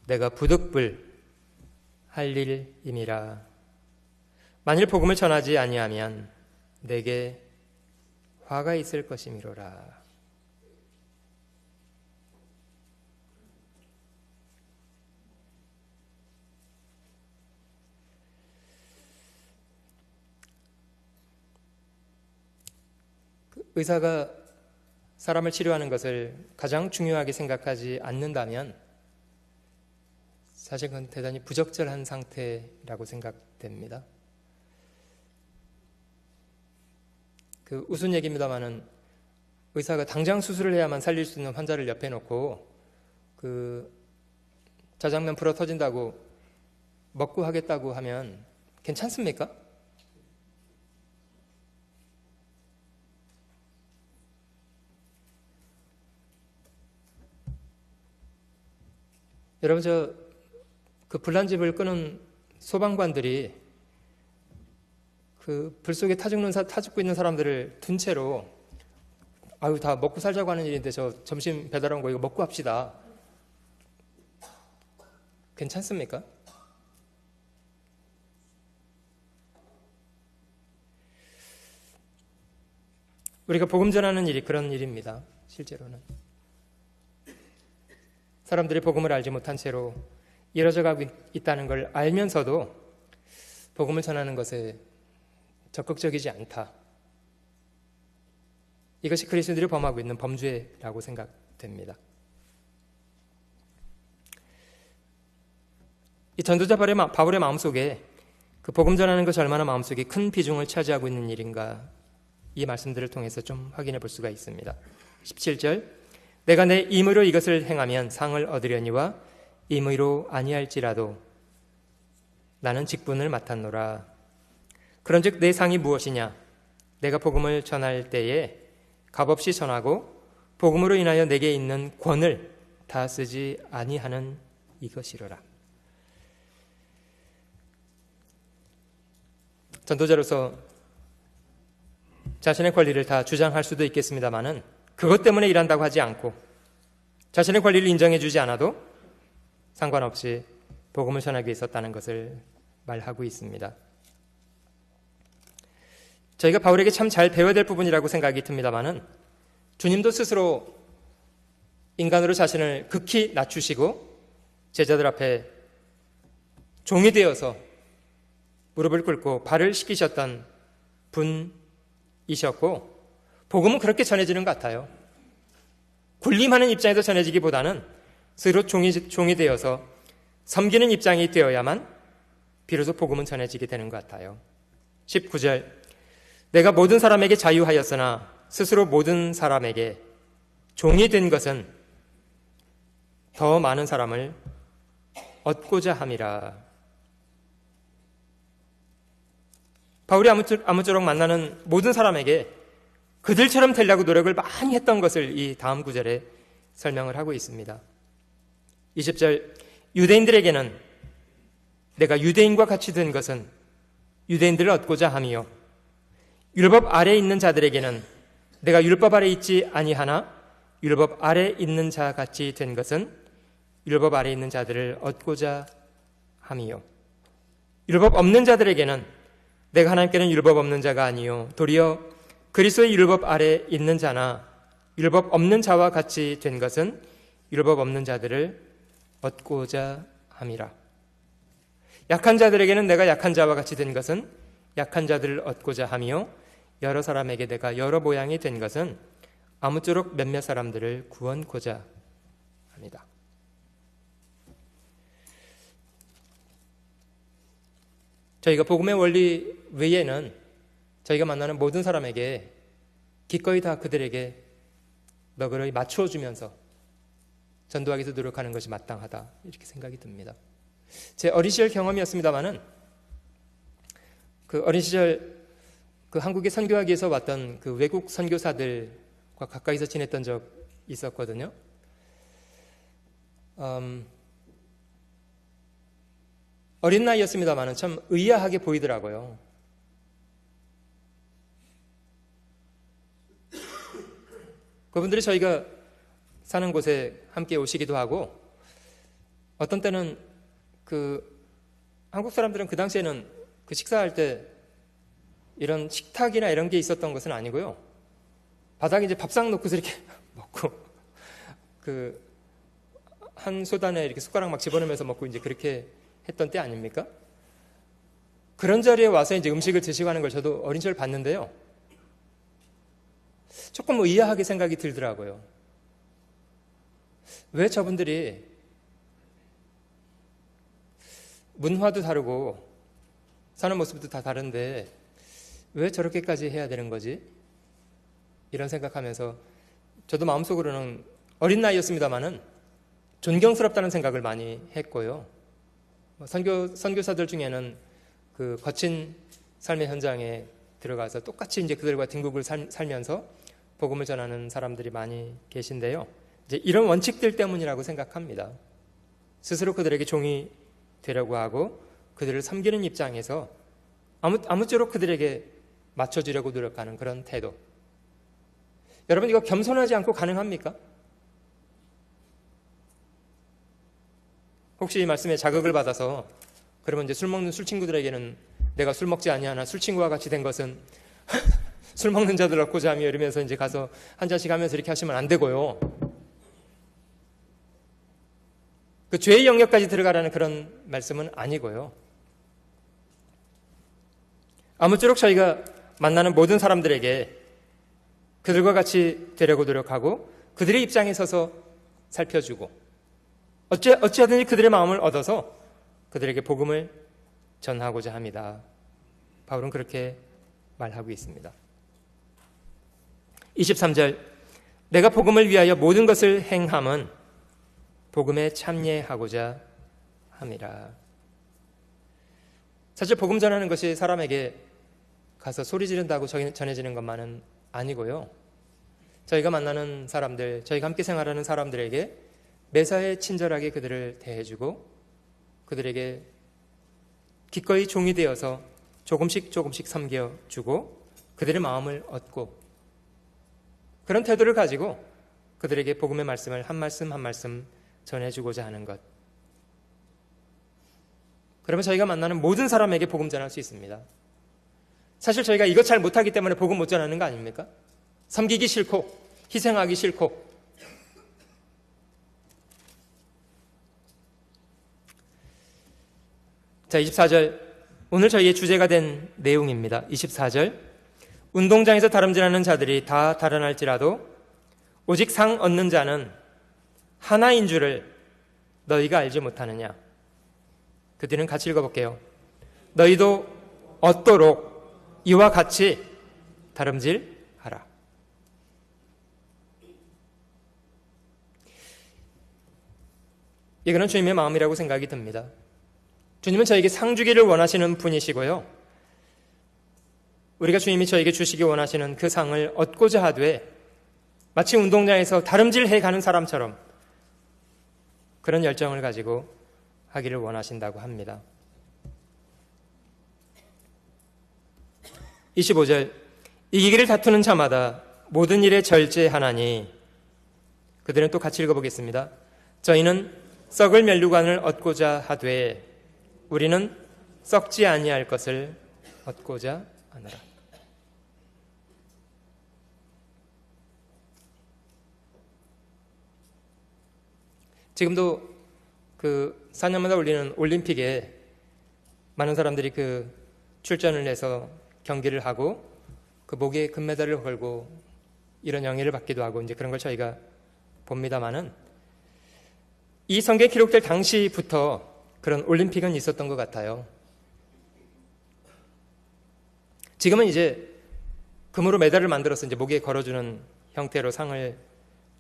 내가 부득불 할 일임이라. 만일 복음을 전하지 아니하면 내게 화가 있을 것이미로라. 의사가 사람을 치료하는 것을 가장 중요하게 생각하지 않는다면 사실 그건 대단히 부적절한 상태라고 생각됩니다. 그 웃은 얘기입니다만은 의사가 당장 수술을 해야만 살릴 수 있는 환자를 옆에 놓고 그 자장면 불어 터진다고 먹고 하겠다고 하면 괜찮습니까? 여러분, 그 불난집을 끄는 소방관들이 그 불 속에 타 죽고 있는 사람들을 둔 채로 아유, 다 먹고 살자고 하는 일인데 저 점심 배달 온 거 이거 먹고 합시다. 괜찮습니까? 우리가 복음 전하는 일이 그런 일입니다. 실제로는. 사람들이 복음을 알지 못한 채로 이뤄져 가고 있다는 걸 알면서도 복음을 전하는 것에 적극적이지 않다. 이것이 그리스도인들이 범하고 있는 범죄라고 생각됩니다. 이 전도자 바울의 마음속에 그 복음 전하는 것이 얼마나 마음속에 큰 비중을 차지하고 있는 일인가, 이 말씀들을 통해서 좀 확인해 볼 수가 있습니다. 17절, 내가 내 임의로 이것을 행하면 상을 얻으려니와 임의로 아니할지라도 나는 직분을 맡았노라. 그런즉 내 상이 무엇이냐? 내가 복음을 전할 때에 값없이 전하고 복음으로 인하여 내게 있는 권을 다 쓰지 아니하는 이것이로라. 전도자로서 자신의 권리를 다 주장할 수도 있겠습니다마는 그것 때문에 일한다고 하지 않고 자신의 권리를 인정해 주지 않아도 상관없이 복음을 전하기 위해 있었다는 것을 말하고 있습니다. 저희가 바울에게 참 잘 배워야 될 부분이라고 생각이 듭니다마는 주님도 스스로 인간으로 자신을 극히 낮추시고 제자들 앞에 종이 되어서 무릎을 꿇고 발을 씻기셨던 분이셨고 복음은 그렇게 전해지는 것 같아요. 군림하는 입장에서 전해지기보다는 스스로 종이 되어서 섬기는 입장이 되어야만 비로소 복음은 전해지게 되는 것 같아요. 19절, 내가 모든 사람에게 자유하였으나 스스로 모든 사람에게 종이 된 것은 더 많은 사람을 얻고자 함이라. 바울이 아무쪼록 만나는 모든 사람에게 그들처럼 되려고 노력을 많이 했던 것을 이 다음 구절에 설명을 하고 있습니다. 20절, 유대인들에게는 내가 유대인과 같이 된 것은 유대인들을 얻고자 함이요 율법 아래에 있는 자들에게는 내가 율법 아래에 있지 아니하나 율법 아래에 있는 자 같이 된 것은 율법 아래에 있는 자들을 얻고자 함이요 율법 없는 자들에게는 내가 하나님께는 율법 없는 자가 아니요 도리어 그리스도의 율법 아래에 있는 자나 율법 없는 자와 같이 된 것은 율법 없는 자들을 얻고자 함이라. 약한 자들에게는 내가 약한 자와 같이 된 것은 약한 자들을 얻고자 하며 여러 사람에게 내가 여러 모양이 된 것은 아무쪼록 몇몇 사람들을 구원코자 합니다. 저희가 복음의 원리 외에는 저희가 만나는 모든 사람에게 기꺼이 다 그들에게 너그러이 맞춰주면서 전도하기 위해서 노력하는 것이 마땅하다, 이렇게 생각이 듭니다. 제 어린 시절 경험이었습니다마는 그 어린 시절 그 한국에 선교하기 위해서 왔던 그 외국 선교사들과 가까이서 지냈던 적 있었거든요. 어린 나이였습니다마는 참 의아하게 보이더라고요. 그분들이 저희가 사는 곳에 함께 오시기도 하고, 어떤 때는 한국 사람들은 그 당시에는 그 식사할 때 이런 식탁이나 이런 게 있었던 것은 아니고요. 바닥에 이제 밥상 놓고서 이렇게 먹고, 한 소단에 이렇게 숟가락 막 집어넣으면서 먹고 이제 그렇게 했던 때 아닙니까? 그런 자리에 와서 이제 음식을 드시고 하는 걸 저도 어린 시절 봤는데요. 조금 의아하게 생각이 들더라고요. 왜 저분들이 문화도 다르고 사는 모습도 다 다른데 왜 저렇게까지 해야 되는 거지? 이런 생각하면서 저도 마음속으로는 어린 나이였습니다마는 존경스럽다는 생각을 많이 했고요. 선교사들 중에는 그 거친 삶의 현장에 들어가서 똑같이 이제 그들과 등국을 살면서 복음을 전하는 사람들이 많이 계신데요. 이제 이런 원칙들 때문이라고 생각합니다. 스스로 그들에게 종이 되려고 하고 그들을 섬기는 입장에서 아무쪼록 그들에게 맞춰주려고 노력하는 그런 태도. 여러분, 이거 겸손하지 않고 가능합니까? 혹시 이 말씀에 자극을 받아서 그러면 이제 술 먹는 술 친구들에게는 내가 술 먹지 아니하나 술 친구와 같이 된 것은 술 먹는 자들 얻고자 하며 이러면서 이제 가서 한 잔씩 하면서 이렇게 하시면 안 되고요. 그 죄의 영역까지 들어가라는 그런 말씀은 아니고요. 아무쪼록 저희가 만나는 모든 사람들에게 그들과 같이 되려고 노력하고 그들의 입장에 서서 살펴주고 어찌하든지 그들의 마음을 얻어서 그들에게 복음을 전하고자 합니다. 바울은 그렇게 말하고 있습니다. 23절, 내가 복음을 위하여 모든 것을 행함은 복음에 참여하고자 함이라. 사실 복음 전하는 것이 사람에게 가서 소리 지른다고 전해지는 것만은 아니고요. 저희가 만나는 사람들, 저희가 함께 생활하는 사람들에게 매사에 친절하게 그들을 대해주고 그들에게 기꺼이 종이 되어서 조금씩 섬겨주고 그들의 마음을 얻고 그런 태도를 가지고 그들에게 복음의 말씀을 한 말씀 한 말씀 전해주고자 하는 것. 그러면 저희가 만나는 모든 사람에게 복음 전할 수 있습니다. 사실 저희가 이것 잘 못하기 때문에 복음 못 전하는 거 아닙니까? 섬기기 싫고 희생하기 싫고. 자, 24절, 오늘 저희의 주제가 된 내용입니다. 24절, 운동장에서 다름질하는 자들이 다 달아날지라도 오직 상 얻는 자는 하나인 줄을 너희가 알지 못하느냐. 그 뒤는 같이 읽어볼게요. 너희도 얻도록 이와 같이 다름질하라. 이거는 주님의 마음이라고 생각이 듭니다. 주님은 저에게 상 주기를 원하시는 분이시고요. 우리가 주님이 저에게 주시기 원하시는 그 상을 얻고자 하되 마치 운동장에서 다름질해 가는 사람처럼 그런 열정을 가지고 하기를 원하신다고 합니다. 25절, 이기기를 다투는 자마다 모든 일에 절제하나니. 그들은 또 같이 읽어보겠습니다. 저희는 썩을 멸류관을 얻고자 하되 우리는 썩지 아니할 것을 얻고자 하노라. 지금도 4년마다 올리는 올림픽에 많은 사람들이 출전을 해서 경기를 하고 목에 금메달을 걸고 이런 영예를 받기도 하고 이제 그런 걸 저희가 봅니다만은 이 성경에 기록될 당시부터 그런 올림픽은 있었던 것 같아요. 지금은 이제 금으로 메달을 만들어서 이제 목에 걸어주는 형태로 상을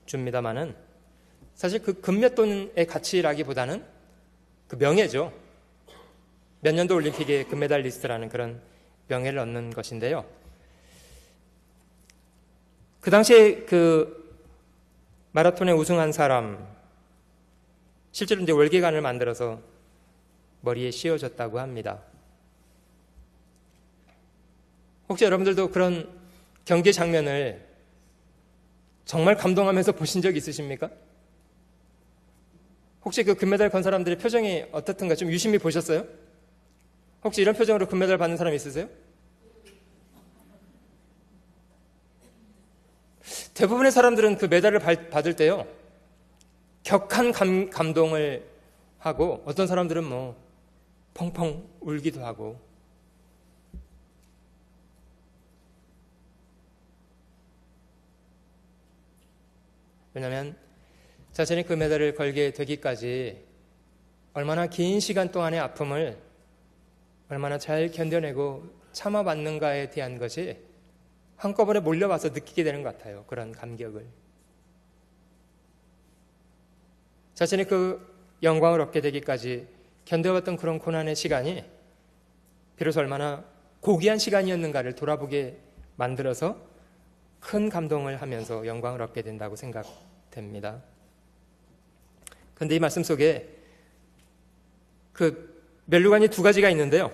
줍니다만은 사실 그 금맷돈의 가치라기보다는 그 명예죠. 몇 년도 올림픽의 금메달리스트라는 그런 명예를 얻는 것인데요. 그 당시에 마라톤에 우승한 사람, 실제로 이제 월계관을 만들어서 머리에 씌워졌다고 합니다. 혹시 여러분들도 그런 경기 장면을 정말 감동하면서 보신 적 있으십니까? 혹시 그 금메달 건 사람들의 표정이 어떻든가 좀 유심히 보셨어요? 혹시 이런 표정으로 금메달 받는 사람 있으세요? 대부분의 사람들은 그 메달을 받을 때요, 격한 감동을 하고, 어떤 사람들은 뭐 펑펑 울기도 하고. 왜냐하면 자신이 그 메달을 걸게 되기까지 얼마나 긴 시간 동안의 아픔을 얼마나 잘 견뎌내고 참아봤는가에 대한 것이 한꺼번에 몰려와서 느끼게 되는 것 같아요. 그런 감격을. 자신이 그 영광을 얻게 되기까지 견뎌왔던 그런 고난의 시간이 비로소 얼마나 고귀한 시간이었는가를 돌아보게 만들어서 큰 감동을 하면서 영광을 얻게 된다고 생각됩니다. 그런데 이 말씀 속에 그 면류관이 두 가지가 있는데요,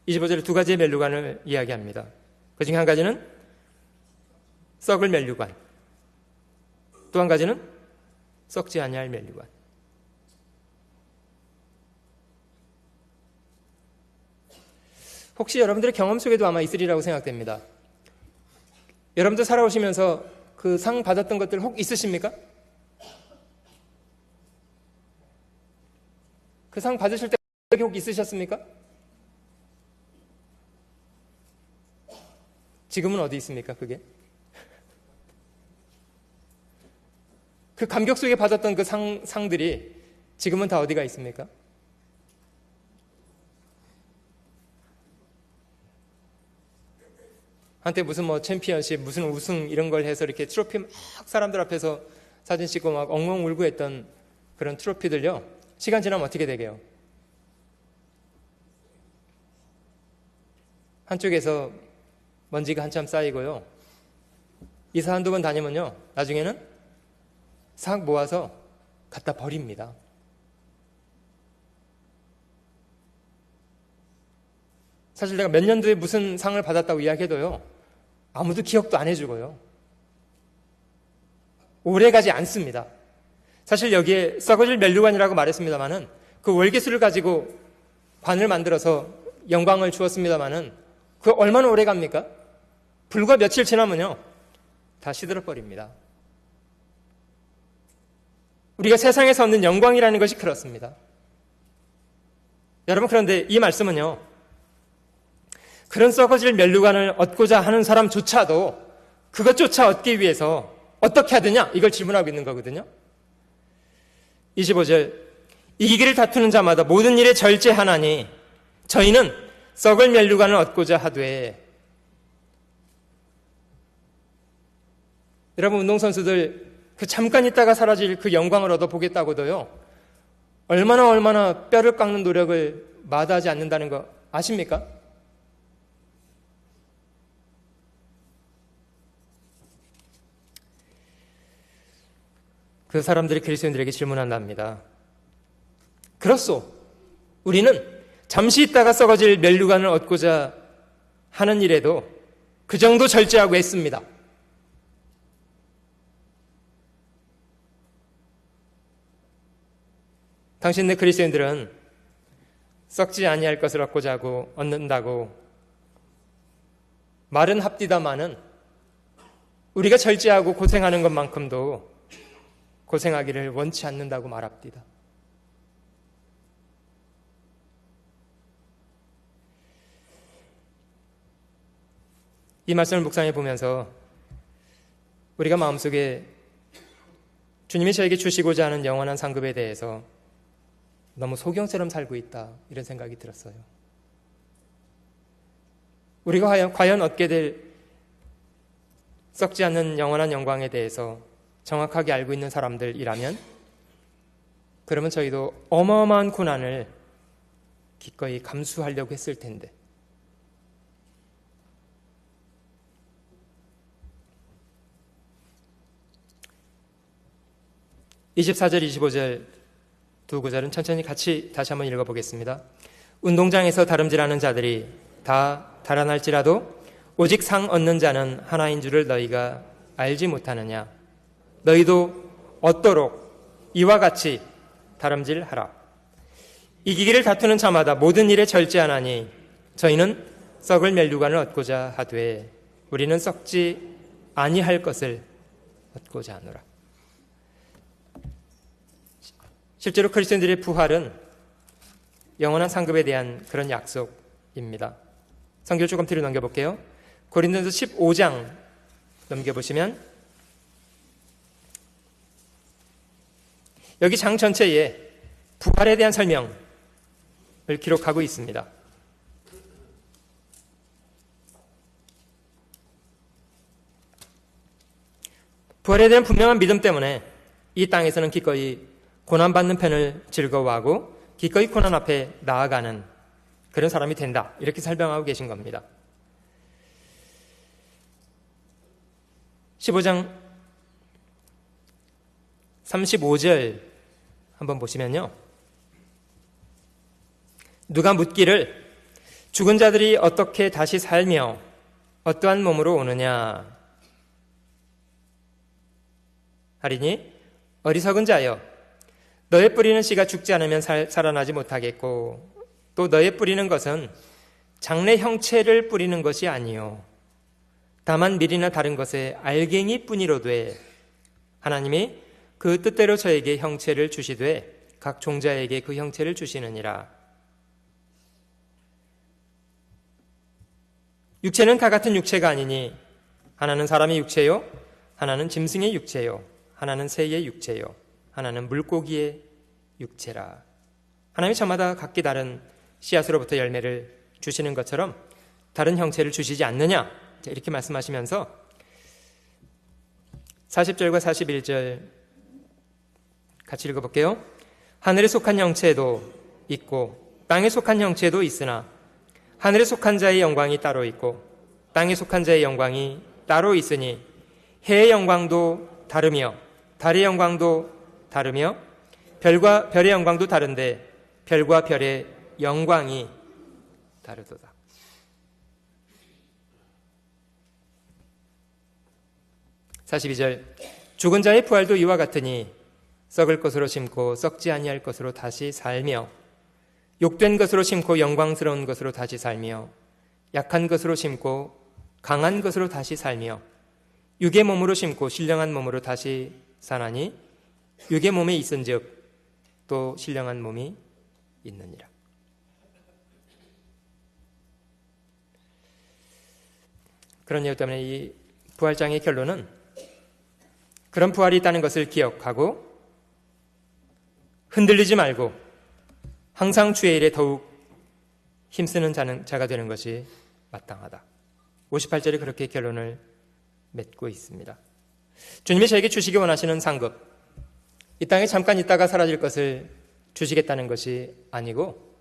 25절에 두 가지의 면류관을 이야기합니다. 그 중에 한 가지는 썩을 면류관, 또 한 가지는 썩지 아니할 면류관. 혹시 여러분들의 경험 속에도 아마 있으리라고 생각됩니다. 여러분들 살아오시면서 그 상 받았던 것들 혹 있으십니까? 그 상 받으실 때 혹 있으셨습니까? 지금은 어디 있습니까, 그게? 그 감격 속에 받았던 그 상들이 지금은 다 어디가 있습니까? 한때 무슨 뭐 챔피언십, 무슨 우승 이런 걸 해서 이렇게 트로피 막 사람들 앞에서 사진 찍고 막 엉엉 울고 했던 그런 트로피들요, 시간 지나면 어떻게 되게요? 한쪽에서 먼지가 한참 쌓이고요, 이사 한두 번 다니면요, 나중에는 싹 모아서 갖다 버립니다. 사실 내가 몇 년도에 무슨 상을 받았다고 이야기해도요, 아무도 기억도 안 해주고요, 오래가지 않습니다. 사실 여기에 썩어질 면류관이라고 말했습니다마는 그 월계수를 가지고 관을 만들어서 영광을 주었습니다마는 그 얼마나 오래 갑니까? 불과 며칠 지나면요, 다 시들어버립니다. 우리가 세상에서 얻는 영광이라는 것이 그렇습니다. 여러분, 그런데 이 말씀은요, 그런 썩어질 면류관을 얻고자 하는 사람조차도 그것조차 얻기 위해서 어떻게 하느냐, 이걸 질문하고 있는 거거든요. 25절, 이기기를 다투는 자마다 모든 일에 절제하나니 저희는 썩을 면류관을 얻고자 하되. 여러분, 운동선수들 그 잠깐 있다가 사라질 그 영광을 얻어보겠다고도요, 얼마나 뼈를 깎는 노력을 마다하지 않는다는 거 아십니까? 그 사람들이 그리스도인들에게 질문한답니다. 그렇소, 우리는 잠시 있다가 썩어질 면류관을 얻고자 하는 일에도 그 정도 절제하고 했습니다. 당신네 그리스도인들은 썩지 아니할 것을 얻고자 하고 얻는다고 말은 합디다마는 우리가 절제하고 고생하는 것만큼도 고생하기를 원치 않는다고 말합니다. 이 말씀을 묵상해 보면서 우리가 마음속에 주님이 저에게 주시고자 하는 영원한 상급에 대해서 너무 소경처럼 살고 있다, 이런 생각이 들었어요. 우리가 과연 얻게 될 썩지 않는 영원한 영광에 대해서 정확하게 알고 있는 사람들이라면, 그러면 저희도 어마어마한 고난을 기꺼이 감수하려고 했을 텐데, 24절, 25절 두 구절은 천천히 같이 다시 한번 읽어보겠습니다. 운동장에서 다름질하는 자들이 다 달아날지라도 오직 상 얻는 자는 하나인 줄을 너희가 알지 못하느냐. 너희도 얻도록 이와 같이 다름질하라. 이기기를 다투는 자마다 모든 일에 절제하나니 저희는 썩을 멸류관을 얻고자 하되 우리는 썩지 아니할 것을 얻고자 하노라. 실제로 그리스도인들의 부활은 영원한 상급에 대한 그런 약속입니다. 성경 조금 뒤로 넘겨볼게요. 고린도전서 15장 넘겨보시면 여기 장 전체에 부활에 대한 설명을 기록하고 있습니다. 부활에 대한 분명한 믿음 때문에 이 땅에서는 기꺼이 고난받는 편을 즐거워하고 기꺼이 고난 앞에 나아가는 그런 사람이 된다. 이렇게 설명하고 계신 겁니다. 15장 35절 한번 보시면요. 누가 묻기를 죽은 자들이 어떻게 다시 살며 어떠한 몸으로 오느냐 하리니 어리석은 자여 너의 뿌리는 씨가 죽지 않으면 살아나지 못하겠고 또 너의 뿌리는 것은 장래 형체를 뿌리는 것이 아니요 다만 밀이나 다른 것에 알갱이 뿐이로되 하나님이 그 뜻대로 저에게 형체를 주시되 각 종자에게 그 형체를 주시느니라. 육체는 다 같은 육체가 아니니 하나는 사람의 육체요 하나는 짐승의 육체요 하나는 새의 육체요 하나는 물고기의 육체라. 하나님이 저마다 각기 다른 씨앗으로부터 열매를 주시는 것처럼 다른 형체를 주시지 않느냐 이렇게 말씀하시면서 40절과 41절 같이 읽어볼게요. 하늘에 속한 형체도 있고 땅에 속한 형체도 있으나 하늘에 속한 자의 영광이 따로 있고 땅에 속한 자의 영광이 따로 있으니 해의 영광도 다르며 달의 영광도 다르며 별과 별의 영광도 다른데 별과 별의 영광이 다르도다. (42절) 죽은 자의 부활도 이와 같으니 썩을 것으로 심고 썩지 아니할 것으로 다시 살며 욕된 것으로 심고 영광스러운 것으로 다시 살며 약한 것으로 심고 강한 것으로 다시 살며 육의 몸으로 심고 신령한 몸으로 다시 사나니 육의 몸에 있은즉 또 신령한 몸이 있느니라. 그런 이유 때문에 이 부활장의 결론은 그런 부활이 있다는 것을 기억하고 흔들리지 말고 항상 주의 일에 더욱 힘쓰는 자가 되는 것이 마땅하다. 58절에 그렇게 결론을 맺고 있습니다. 주님이 저에게 주시기 원하시는 상급, 이 땅에 잠깐 있다가 사라질 것을 주시겠다는 것이 아니고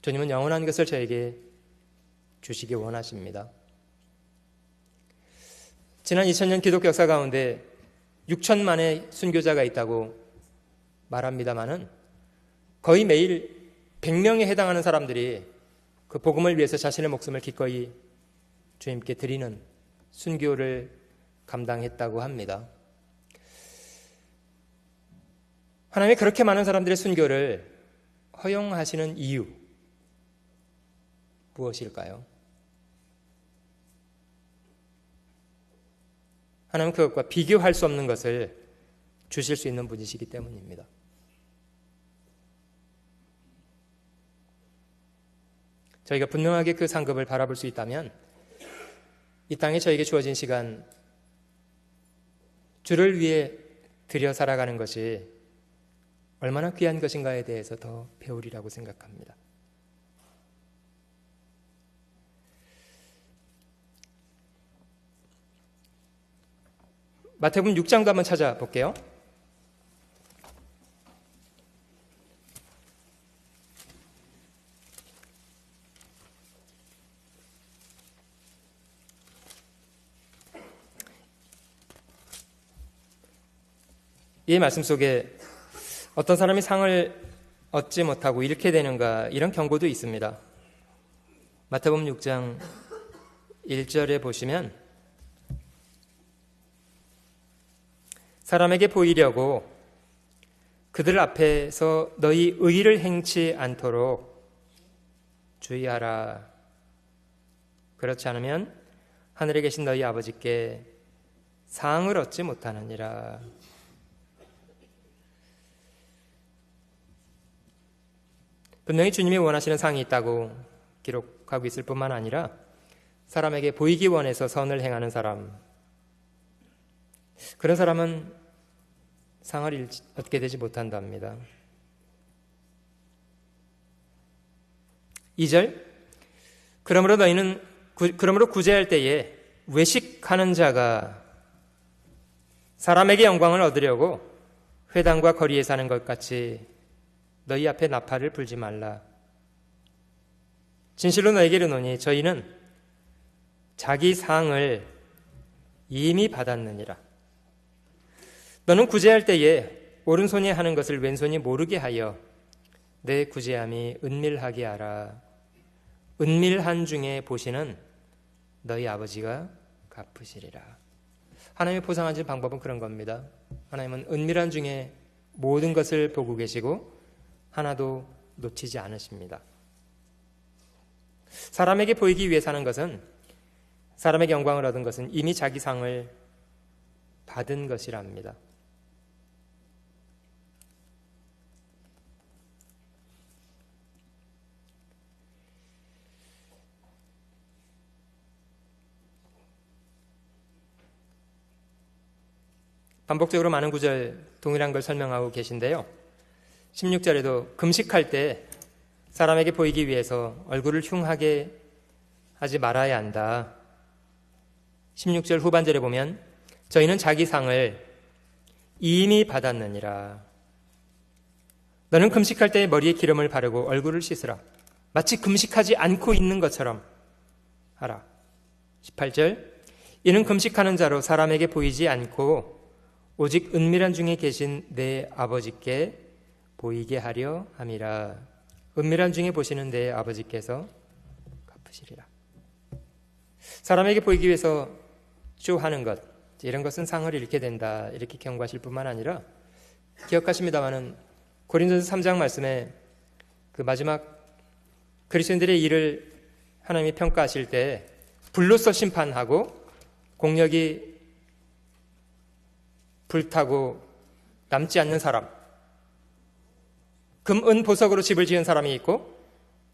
주님은 영원한 것을 저에게 주시기 원하십니다. 지난 2000년 기독교 역사 가운데 6천만의 순교자가 있다고 말합니다마는 거의 매일 100명에 해당하는 사람들이 그 복음을 위해서 자신의 목숨을 기꺼이 주님께 드리는 순교를 감당했다고 합니다. 하나님이 그렇게 많은 사람들의 순교를 허용하시는 이유 무엇일까요? 하나님은 그것과 비교할 수 없는 것을 주실 수 있는 분이시기 때문입니다. 저희가 분명하게 그 상급을 바라볼 수 있다면 이 땅에 저에게 주어진 시간 주를 위해 들여 살아가는 것이 얼마나 귀한 것인가에 대해서 더 배우리라고 생각합니다. 마태복음 6장도 한번 찾아볼게요. 이 말씀 속에 어떤 사람이 상을 얻지 못하고 잃게 되는가 이런 경고도 있습니다. 마태복음 6장 1절에 보시면 사람에게 보이려고 그들 앞에서 너희 의를 행치 않도록 주의하라. 그렇지 않으면 하늘에 계신 너희 아버지께 상을 얻지 못하느니라. 분명히 주님이 원하시는 상이 있다고 기록하고 있을 뿐만 아니라 사람에게 보이기 원해서 선을 행하는 사람, 그런 사람은 상을 얻게 되지 못한답니다. 2절, 그러므로 구제할 때에 외식하는 자가 사람에게 영광을 얻으려고 회당과 거리에 사는 것 같이 너희 앞에 나팔을 불지 말라. 진실로 너에게 이르노니 저희는 자기 상을 이미 받았느니라. 너는 구제할 때에 오른손이 하는 것을 왼손이 모르게 하여 내 구제함이 은밀하게 하라. 은밀한 중에 보시는 너희 아버지가 갚으시리라. 하나님이 보상하신 방법은 그런 겁니다. 하나님은 은밀한 중에 모든 것을 보고 계시고 하나도 놓치지 않으십니다. 사람에게 보이기 위해 사는 것은, 사람에게 영광을 얻은 것은 이미 자기 상을 받은 것이랍니다. 반복적으로 많은 구절 동일한 걸 설명하고 계신데요. 16절에도 금식할 때 사람에게 보이기 위해서 얼굴을 흉하게 하지 말아야 한다. 16절 후반절에 보면 저희는 자기 상을 이미 받았느니라. 너는 금식할 때 머리에 기름을 바르고 얼굴을 씻으라. 마치 금식하지 않고 있는 것처럼 하라. 18절 이는 금식하는 자로 사람에게 보이지 않고 오직 은밀한 중에 계신 내 아버지께 보이게 하려 함이라. 은밀한 중에 보시는 내 아버지께서 갚으시리라. 사람에게 보이기 위해서 쇼하는 것, 이런 것은 상을 잃게 된다, 이렇게 경고하실 뿐만 아니라 기억하십니다마는 고린도서 3장 말씀에 그 마지막 그리스도인들의 일을 하나님이 평가하실 때 불로써 심판하고 공력이 불타고 남지 않는 사람, 금, 은, 보석으로 집을 지은 사람이 있고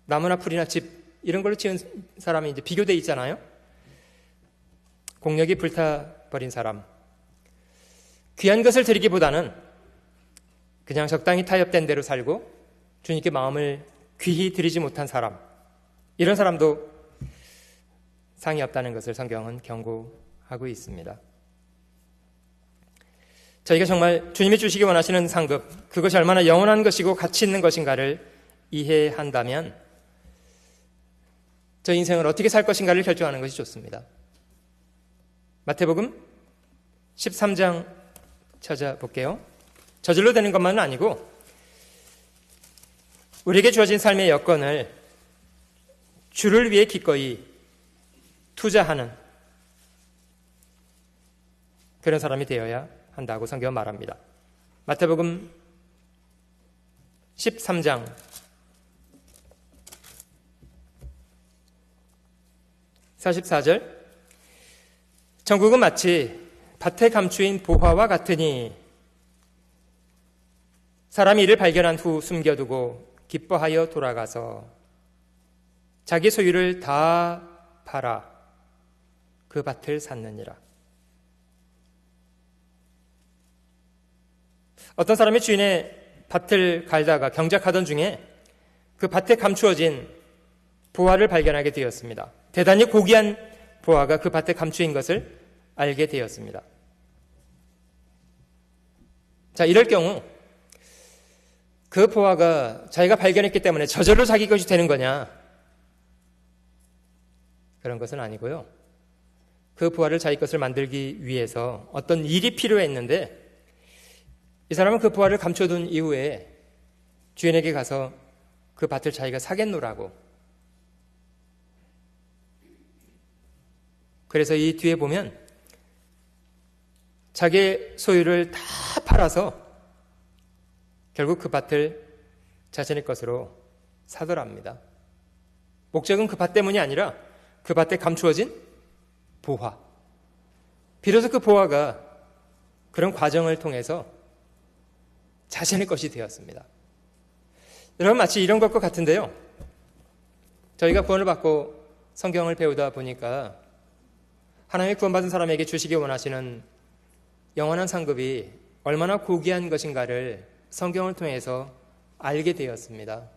나무나 풀이나 집 이런 걸로 지은 사람이 이제 비교되어 있잖아요. 공력이 불타버린 사람, 귀한 것을 드리기보다는 그냥 적당히 타협된 대로 살고 주님께 마음을 귀히 드리지 못한 사람, 이런 사람도 상이 없다는 것을 성경은 경고하고 있습니다. 저희가 정말 주님이 주시기 원하시는 상급, 그것이 얼마나 영원한 것이고 가치 있는 것인가를 이해한다면 저희 인생을 어떻게 살 것인가를 결정하는 것이 좋습니다. 마태복음 13장 찾아볼게요. 저절로 되는 것만은 아니고 우리에게 주어진 삶의 여건을 주를 위해 기꺼이 투자하는 그런 사람이 되어야 한다고 성경은 말합니다. 마태복음 13장 44절 천국은 마치 밭에 감추인 보화와 같으니 사람이 이를 발견한 후 숨겨두고 기뻐하여 돌아가서 자기 소유를 다 팔아 그 밭을 샀느니라. 어떤 사람이 주인의 밭을 갈다가 경작하던 중에 그 밭에 감추어진 보화를 발견하게 되었습니다. 대단히 고귀한 보화가 그 밭에 감추인 것을 알게 되었습니다. 자, 이럴 경우 그 보화가 자기가 발견했기 때문에 저절로 자기 것이 되는 거냐? 그런 것은 아니고요. 그 보화를 자기 것을 만들기 위해서 어떤 일이 필요했는데 이 사람은 그 보화를 감춰둔 이후에 주인에게 가서 그 밭을 자기가 사겠노라고. 그래서 이 뒤에 보면 자기의 소유를 다 팔아서 결국 그 밭을 자신의 것으로 사더랍니다. 목적은 그 밭 때문이 아니라 그 밭에 감추어진 보화. 비로소 그 보화가 그런 과정을 통해서 자신의 것이 되었습니다. 여러분, 마치 이런 것과 같은데요. 저희가 구원을 받고 성경을 배우다 보니까 하나님의 구원받은 사람에게 주시기 원하시는 영원한 상급이 얼마나 고귀한 것인가를 성경을 통해서 알게 되었습니다.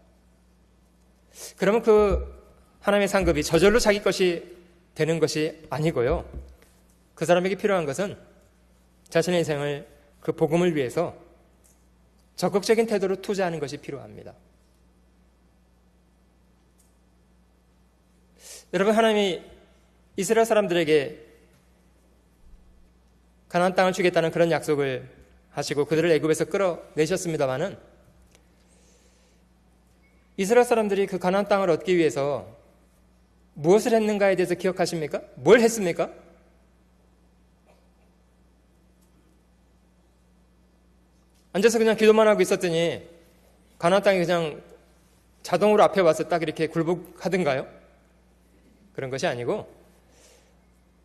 그러면 그 하나님의 상급이 저절로 자기 것이 되는 것이 아니고요. 그 사람에게 필요한 것은 자신의 인생을 그 복음을 위해서 적극적인 태도로 투자하는 것이 필요합니다. 여러분, 하나님이 이스라엘 사람들에게 가나안 땅을 주겠다는 그런 약속을 하시고 그들을 애굽에서 끌어내셨습니다마는 이스라엘 사람들이 그 가나안 땅을 얻기 위해서 무엇을 했는가에 대해서 기억하십니까? 뭘 했습니까? 앉아서 그냥 기도만 하고 있었더니 가나안 땅이 그냥 자동으로 앞에 와서 딱 이렇게 굴복하던가요? 그런 것이 아니고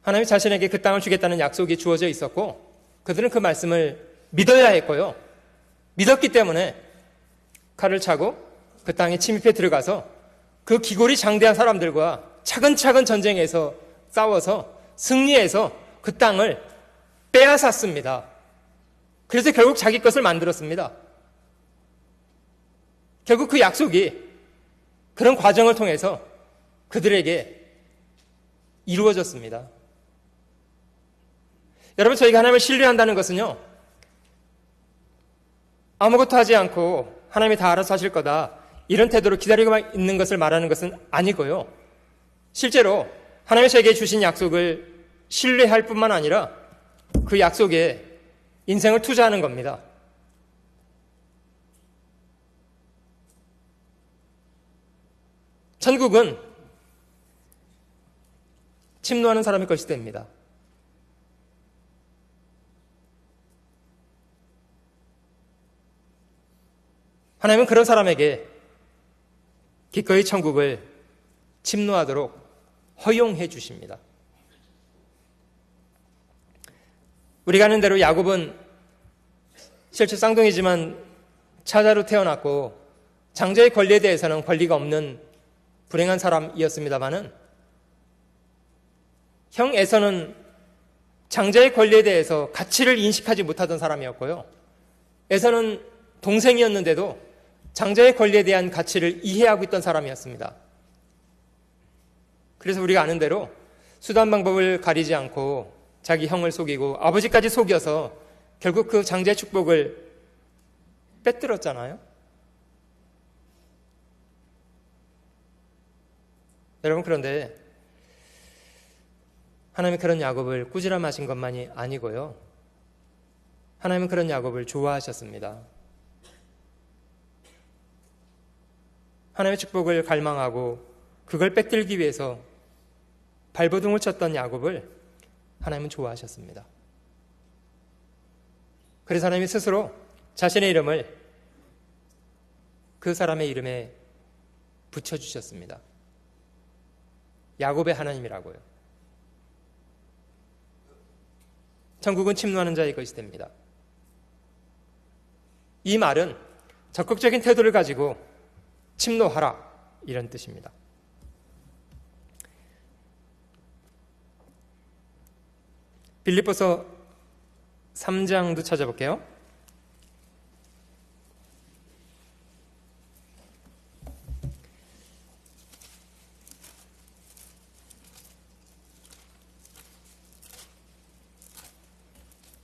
하나님 자신에게 그 땅을 주겠다는 약속이 주어져 있었고 그들은 그 말씀을 믿어야 했고요. 믿었기 때문에 칼을 차고 그 땅에 침입해 들어가서 그 기골이 장대한 사람들과 차근차근 전쟁에서 싸워서 승리해서 그 땅을 빼앗았습니다. 그래서 결국 자기 것을 만들었습니다. 결국 그 약속이 그런 과정을 통해서 그들에게 이루어졌습니다. 여러분, 저희가 하나님을 신뢰한다는 것은요, 아무것도 하지 않고 하나님이 다 알아서 하실 거다, 이런 태도로 기다리고만 있는 것을 말하는 것은 아니고요. 실제로 하나님이 저에게 주신 약속을 신뢰할 뿐만 아니라 그 약속에 인생을 투자하는 겁니다. 천국은 침노하는 사람의 것이 됩니다. 하나님은 그런 사람에게 기꺼이 천국을 침노하도록 허용해 주십니다. 우리가 아는 대로 야곱은 실제 쌍둥이지만 차자로 태어났고 장자의 권리에 대해서는 권리가 없는 불행한 사람이었습니다마는 형 에서는 장자의 권리에 대해서 가치를 인식하지 못하던 사람이었고요. 에서는 동생이었는데도 장자의 권리에 대한 가치를 이해하고 있던 사람이었습니다. 그래서 우리가 아는 대로 수단 방법을 가리지 않고 자기 형을 속이고 아버지까지 속여서 결국 그 장자의 축복을 빼뜨렸잖아요. 여러분, 그런데 하나님이 그런 야곱을 꾸지람하신 것만이 아니고요. 하나님은 그런 야곱을 좋아하셨습니다. 하나님의 축복을 갈망하고 그걸 빼뜨리기 위해서 발버둥을 쳤던 야곱을 하나님은 좋아하셨습니다. 그래서 하나님이 스스로 자신의 이름을 그 사람의 이름에 붙여주셨습니다. 야곱의 하나님이라고요. 천국은 침노하는 자의 것이 됩니다. 이 말은 적극적인 태도를 가지고 침노하라, 이런 뜻입니다. 빌립보서 3장도 찾아볼게요.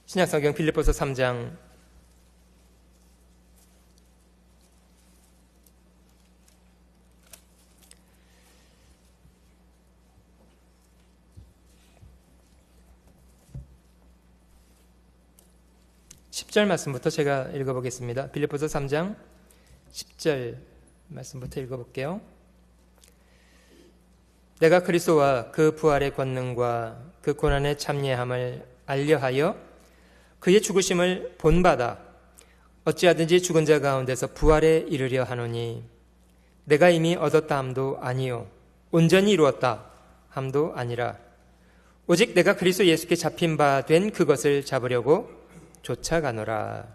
신약성경 빌립보서 3장 10절 말씀부터 제가 읽어보겠습니다. 빌립보서 3장 10절 말씀부터 읽어볼게요. 내가 그리스도와 그 부활의 권능과 그 고난의 참여함을 알려하여 그의 죽으심을 본받아 어찌하든지 죽은 자 가운데서 부활에 이르려 하노니 내가 이미 얻었다 함도 아니요 온전히 이루었다 함도 아니라 오직 내가 그리스도 예수께 잡힌 바 된 그것을 잡으려고 쫓아가노라.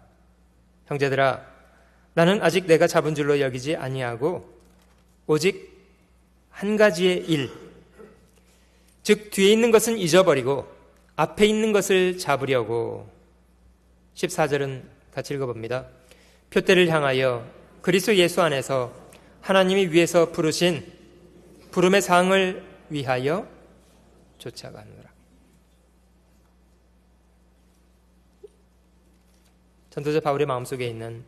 형제들아, 나는 아직 내가 잡은 줄로 여기지 아니하고 오직 한 가지의 일, 즉 뒤에 있는 것은 잊어버리고 앞에 있는 것을 잡으려고. 14절은 같이 읽어봅니다. 표대를 향하여 그리스도 예수 안에서 하나님이 위에서 부르신 부름의 상을 위하여 쫓아가노라. 전도자 바울의 마음속에 있는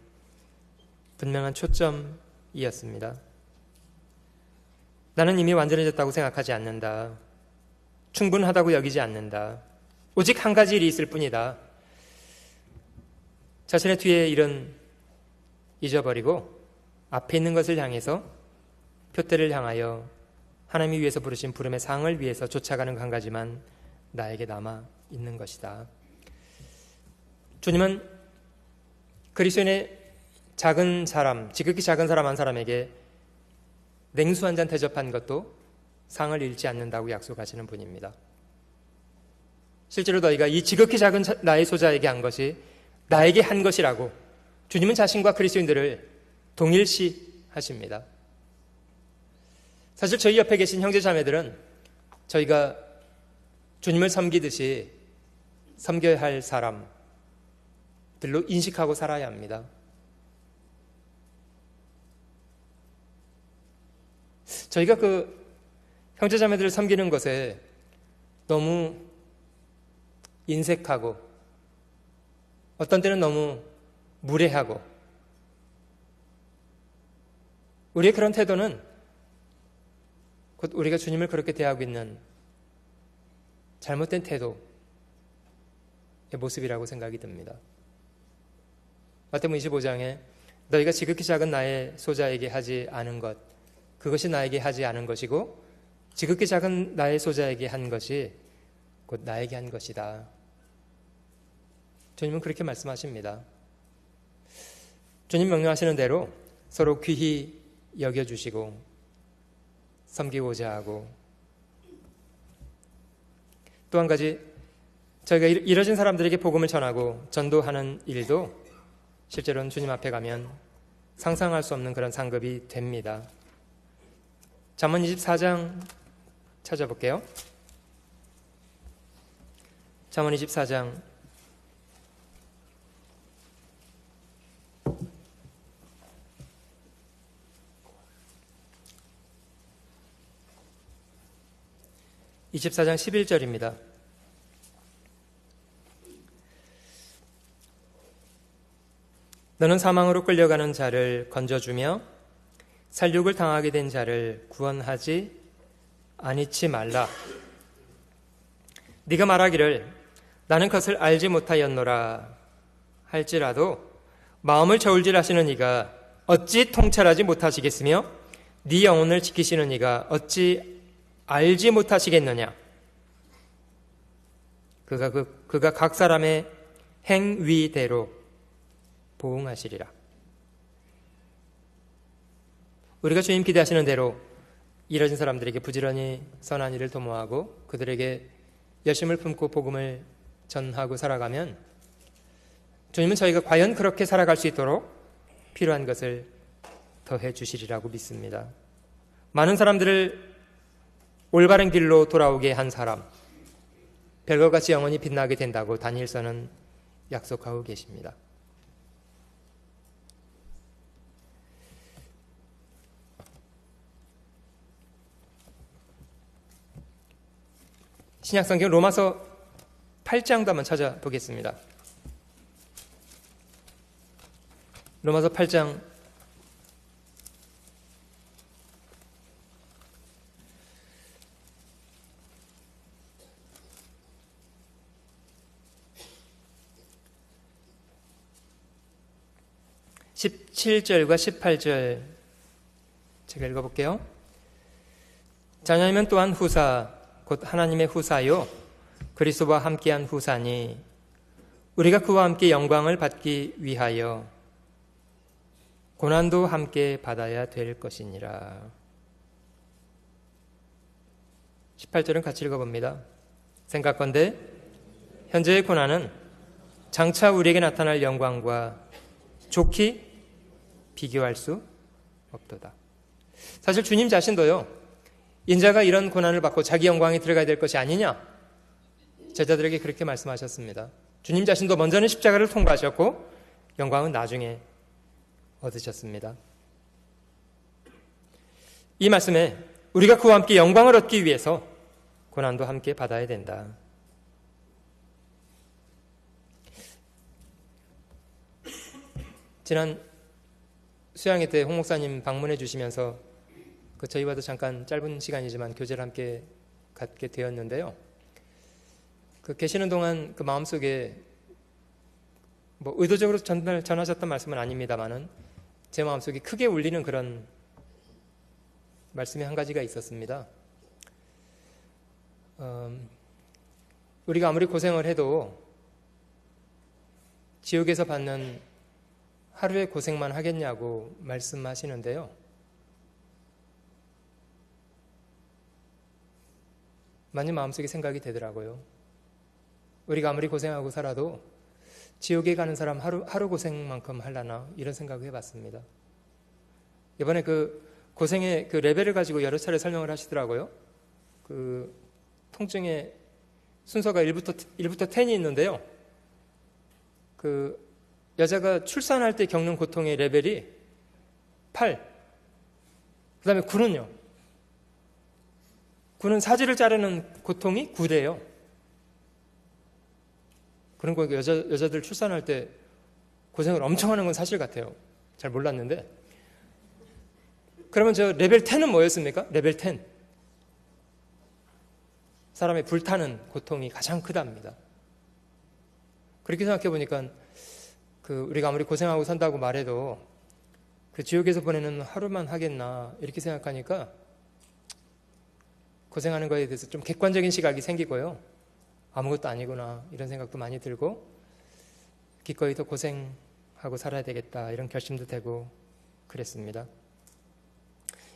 분명한 초점이었습니다. 나는 이미 완전해졌다고 생각하지 않는다. 충분하다고 여기지 않는다. 오직 한 가지 일이 있을 뿐이다. 자신의 뒤에 일은 잊어버리고 앞에 있는 것을 향해서 표대를 향하여 하나님이 위해서 부르신 부름의 상을 위해서 쫓아가는 한 가지만 나에게 남아 있는 것이다. 주님은 그리스도인의 작은 사람, 지극히 작은 사람 한 사람에게 냉수 한 잔 대접한 것도 상을 잃지 않는다고 약속하시는 분입니다. 실제로 너희가 이 지극히 작은 나의 소자에게 한 것이 나에게 한 것이라고 주님은 자신과 그리스도인들을 동일시하십니다. 사실 저희 옆에 계신 형제 자매들은 저희가 주님을 섬기듯이 섬겨야 할 사람들로 인식하고 살아야 합니다. 저희가 그 형제 자매들을 섬기는 것에 너무 인색하고 어떤 때는 너무 무례하고 우리의 그런 태도는 곧 우리가 주님을 그렇게 대하고 있는 잘못된 태도의 모습이라고 생각이 듭니다. 마태복음 25장에 너희가 지극히 작은 나의 소자에게 하지 않은 것, 그것이 나에게 하지 않은 것이고 지극히 작은 나의 소자에게 한 것이 곧 나에게 한 것이다. 주님은 그렇게 말씀하십니다. 주님 명령하시는 대로 서로 귀히 여겨주시고 섬기고자 하고, 또 한 가지 저희가 이뤄진 사람들에게 복음을 전하고 전도하는 일도 실제로는 주님 앞에 가면 상상할 수 없는 그런 상급이 됩니다. 잠언 24장 찾아볼게요. 잠언 24장 24장 11절입니다. 너는 사망으로 끌려가는 자를 건져주며 살육을 당하게 된 자를 구원하지 아니치 말라. 네가 말하기를 나는 그것을 알지 못하였노라 할지라도 마음을 저울질하시는 이가 어찌 통찰하지 못하시겠으며 네 영혼을 지키시는 이가 어찌 알지 못하시겠느냐. 그가 각 사람의 행위대로 보응하시리라. 우리가 주님 기대하시는 대로 이뤄진 사람들에게 부지런히 선한 일을 도모하고 그들에게 열심을 품고 복음을 전하고 살아가면 주님은 저희가 과연 그렇게 살아갈 수 있도록 필요한 것을 더해 주시리라고 믿습니다. 많은 사람들을 올바른 길로 돌아오게 한 사람, 별과 같이 영원히 빛나게 된다고 다니엘서는 약속하고 계십니다. 신약성경 로마서 8장도 한번 찾아보겠습니다. 로마서 8장 17절과 18절 제가 읽어볼게요. 자녀이면 또한 후사 곧 하나님의 후사요 그리스도와 함께한 후사니 우리가 그와 함께 영광을 받기 위하여 고난도 함께 받아야 될 것이니라. 18절은 같이 읽어봅니다. 생각건대 현재의 고난은 장차 우리에게 나타날 영광과 좋게 비교할 수 없도다. 사실 주님 자신도요, 인자가 이런 고난을 받고 자기 영광에 들어가야 될 것이 아니냐, 제자들에게 그렇게 말씀하셨습니다. 주님 자신도 먼저는 십자가를 통과하셨고 영광은 나중에 얻으셨습니다. 이 말씀에 우리가 그와 함께 영광을 얻기 위해서 고난도 함께 받아야 된다. 지난 수양회 때 홍 목사님 방문해 주시면서 저희와도 잠깐 짧은 시간이지만 교제를 함께 갖게 되었는데요. 계시는 동안 마음속에 의도적으로 전하셨던 말씀은 아닙니다만은 제 마음속에 크게 울리는 그런 말씀이 한 가지가 있었습니다. 우리가 아무리 고생을 해도 지옥에서 받는 하루의 고생만 하겠냐고 말씀하시는데요. 많이 마음속에 생각이 되더라고요. 우리가 아무리 고생하고 살아도 지옥에 가는 사람 하루 고생만큼 하려나, 이런 생각을 해봤습니다. 이번에 고생의 레벨을 가지고 여러 차례 설명을 하시더라고요. 통증의 순서가 1부터 10이 있는데요. 여자가 출산할 때 겪는 고통의 레벨이 8. 그 다음에 9는요. 9는 사지를 자르는 고통이 9대요. 그런 거 여자들 출산할 때 고생을 엄청 하는 건 사실 같아요. 잘 몰랐는데. 그러면 레벨 10은 뭐였습니까? 레벨 10. 사람의 불타는 고통이 가장 크답니다. 그렇게 생각해 보니까 우리가 아무리 고생하고 산다고 말해도 지옥에서 보내는 하루만 하겠나, 이렇게 생각하니까 고생하는 거에 대해서 좀 객관적인 시각이 생기고요. 아무것도 아니구나, 이런 생각도 많이 들고 기꺼이 더 고생하고 살아야 되겠다, 이런 결심도 되고 그랬습니다.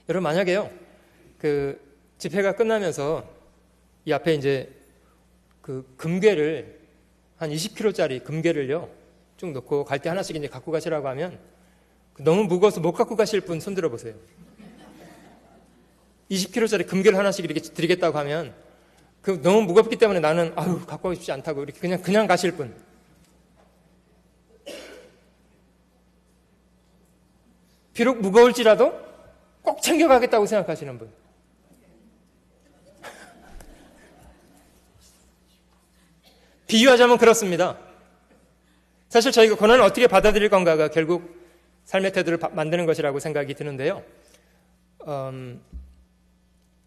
여러분, 만약에요, 집회가 끝나면서 이 앞에 이제 금괴를 한 20kg짜리 금괴를요 쭉 놓고 갈 때 하나씩 이제 갖고 가시라고 하면 너무 무거워서 못 갖고 가실 분 손 들어 보세요. 20kg짜리 금괴를 하나씩 이렇게 드리겠다고 하면 너무 무겁기 때문에 나는 갖고 가고 싶지 않다고 이렇게 그냥 가실 분. 비록 무거울지라도 꼭 챙겨가겠다고 생각하시는 분. 비유하자면 그렇습니다. 사실 저희가 고난을 어떻게 받아들일 건가가 결국 삶의 태도를 만드는 것이라고 생각이 드는데요.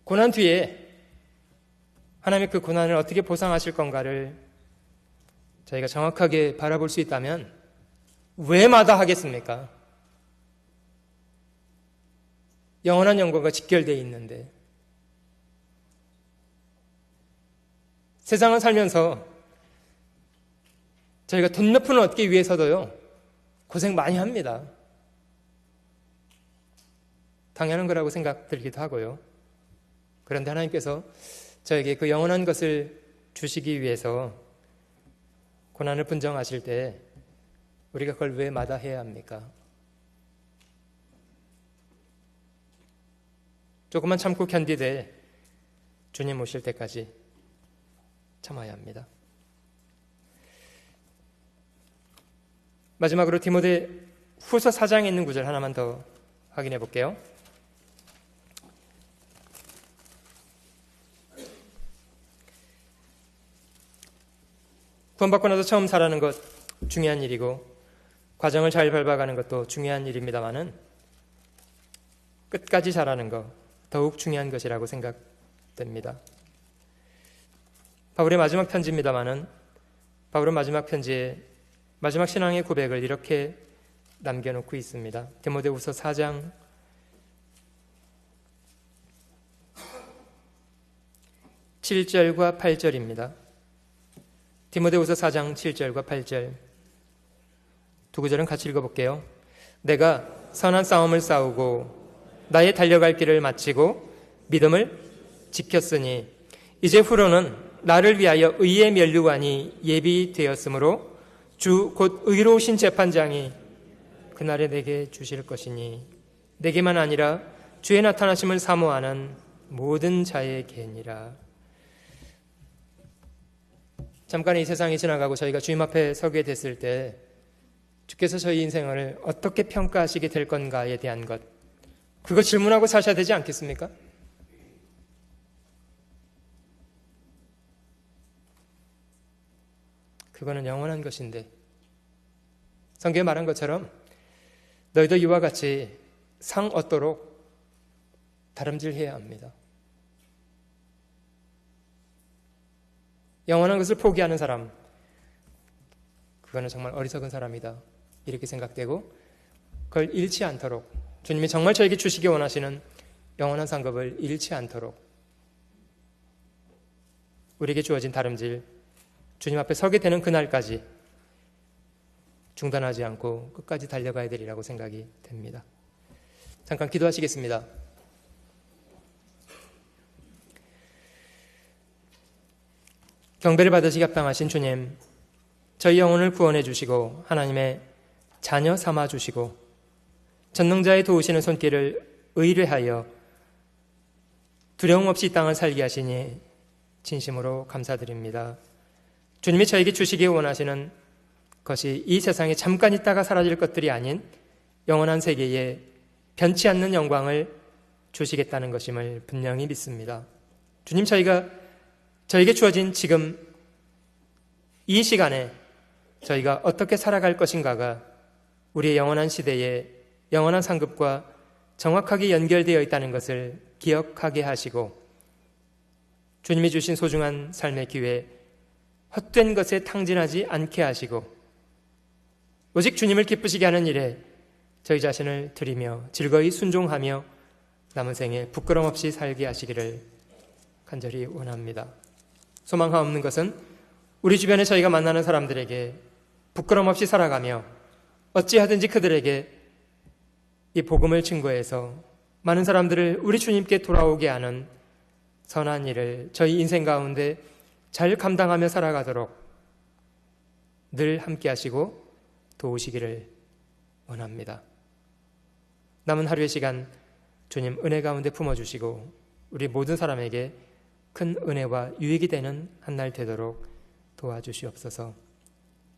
고난 뒤에 하나님의 고난을 어떻게 보상하실 건가를 저희가 정확하게 바라볼 수 있다면 왜 마다하겠습니까? 영원한 영광과 직결되어 있는데. 세상을 살면서 저희가 돈 몇 푼을 얻기 위해서도요 고생 많이 합니다. 당연한 거라고 생각 들기도 하고요. 그런데 하나님께서 저에게 영원한 것을 주시기 위해서 고난을 분정하실 때 우리가 그걸 왜 마다해야 합니까? 조금만 참고 견디되 주님 오실 때까지 참아야 합니다. 마지막으로 디모데 후서 4장에 있는 구절 하나만 더 확인해 볼게요. 구원받고 나서 처음 살아가는 것 중요한 일이고 과정을 잘 밟아가는 것도 중요한 일입니다만은 끝까지 잘하는 것 더욱 중요한 것이라고 생각됩니다. 바울의 마지막 편지입니다만은 바울은 마지막 편지에 마지막 신앙의 고백을 이렇게 남겨놓고 있습니다. 디모데후서 4장 7절과 8절입니다. 디모데후서 4장 7절과 8절 두 구절은 같이 읽어볼게요. 내가 선한 싸움을 싸우고 나의 달려갈 길을 마치고 믿음을 지켰으니 이제 후로는 나를 위하여 의의 면류관이 예비되었으므로 주 곧 의로우신 재판장이 그날에 내게 주실 것이니 내게만 아니라 주의 나타나심을 사모하는 모든 자에게니라. 잠깐 이 세상이 지나가고 저희가 주님 앞에 서게 됐을 때 주께서 저희 인생을 어떻게 평가하시게 될 건가에 대한 것, 그거 질문하고 사셔야 되지 않겠습니까? 그거는 영원한 것인데 성경에 말한 것처럼 너희도 이와 같이 상 얻도록 다름질해야 합니다. 영원한 것을 포기하는 사람, 그거는 정말 어리석은 사람이다 이렇게 생각되고, 그걸 잃지 않도록 주님이 정말 저에게 주시기 원하시는 영원한 상급을 잃지 않도록 우리에게 주어진 다름질, 주님 앞에 서게 되는 그날까지 중단하지 않고 끝까지 달려가야 되리라고 생각이 됩니다. 잠깐 기도하시겠습니다. 경배를 받으시기 합당하신 주님, 저희 영혼을 구원해 주시고 하나님의 자녀 삼아 주시고 전능자의 도우시는 손길을 의뢰하여 두려움 없이 이 땅을 살게 하시니 진심으로 감사드립니다. 주님이 저에게 주시기 원하시는 것이 이 세상에 잠깐 있다가 사라질 것들이 아닌 영원한 세계에 변치 않는 영광을 주시겠다는 것임을 분명히 믿습니다. 주님, 저에게 주어진 지금 이 시간에 저희가 어떻게 살아갈 것인가가 우리의 영원한 시대에 영원한 상급과 정확하게 연결되어 있다는 것을 기억하게 하시고, 주님이 주신 소중한 삶의 기회, 헛된 것에 탕진하지 않게 하시고, 오직 주님을 기쁘시게 하는 일에 저희 자신을 드리며 즐거이 순종하며 남은 생에 부끄럼 없이 살게 하시기를 간절히 원합니다. 소망하 없는 것은 우리 주변에 저희가 만나는 사람들에게 부끄럼 없이 살아가며 어찌하든지 그들에게 이 복음을 증거해서 많은 사람들을 우리 주님께 돌아오게 하는 선한 일을 저희 인생 가운데 잘 감당하며 살아가도록 늘 함께 하시고 도우시기를 원합니다. 남은 하루의 시간 주님 은혜 가운데 품어주시고 우리 모든 사람에게 큰 은혜와 유익이 되는 한 날 되도록 도와주시옵소서.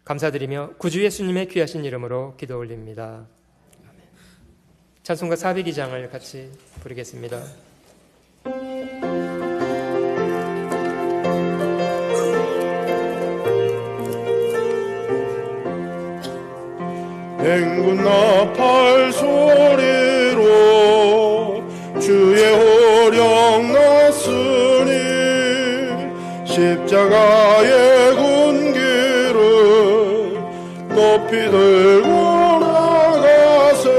감사드리며 구주 예수님의 귀하신 이름으로 기도 올립니다. 아멘. 찬송가 402장을 같이 부르겠습니다. 행군 나팔 소리로 주의 호령 났으니 십자가의 군기를 높이 들고 나가세.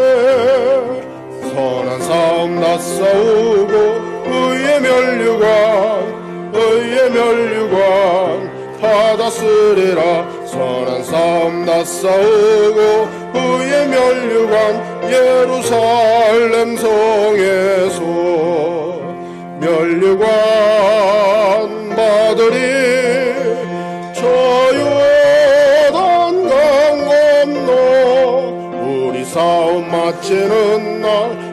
선한 싸움 나싸우고 의의 면류관 받았으리라. 선한 싸움 나싸우고 의의 면류관 예루살렘 성에서 면류관 받으리. 저 요단 강 건너 우리 싸움 마치는 날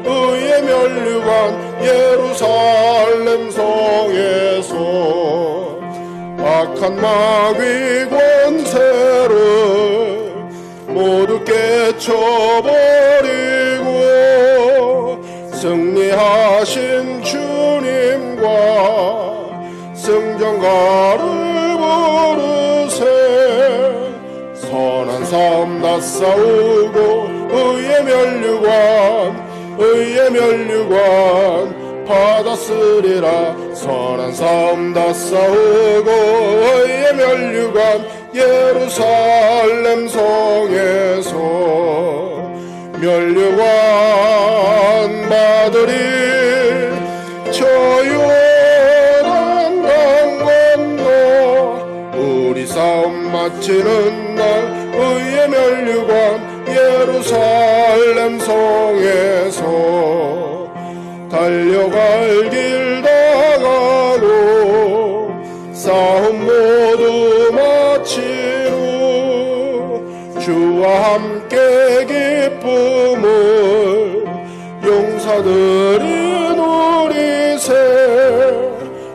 의의 면류관 예루살렘 성에서 악한 마귀 권세를 모두 깨쳐버리고 승리하신 주님과 승전가를 부르세. 선한 싸움 나싸우고 의의 면류관 받았으리라. 선한 싸움 나싸우고 의의 면류관 예루살렘 성에서 면류관 받으리. 저 요단 강 건너 우리 싸움 싸움 마치는 날 의의 면류관 예루살렘 성에서 달려갈 길 다 가고 싸움 모두 마친 후 주와 함께 기쁨을 용사들이 누리세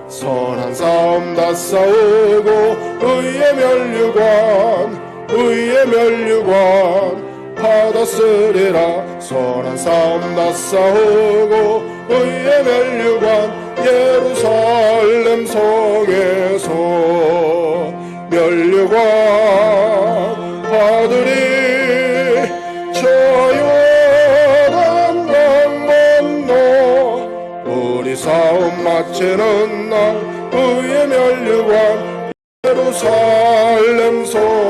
선한 싸움 다 싸우고 의의 면류관 받았으리라 선한 싸움 다 싸우고 의의 면류관 예루살렘 성에서 면류관 받으리 저 요단강 건너 우리 싸움 마치는 날 의의 면류관 예루살렘 성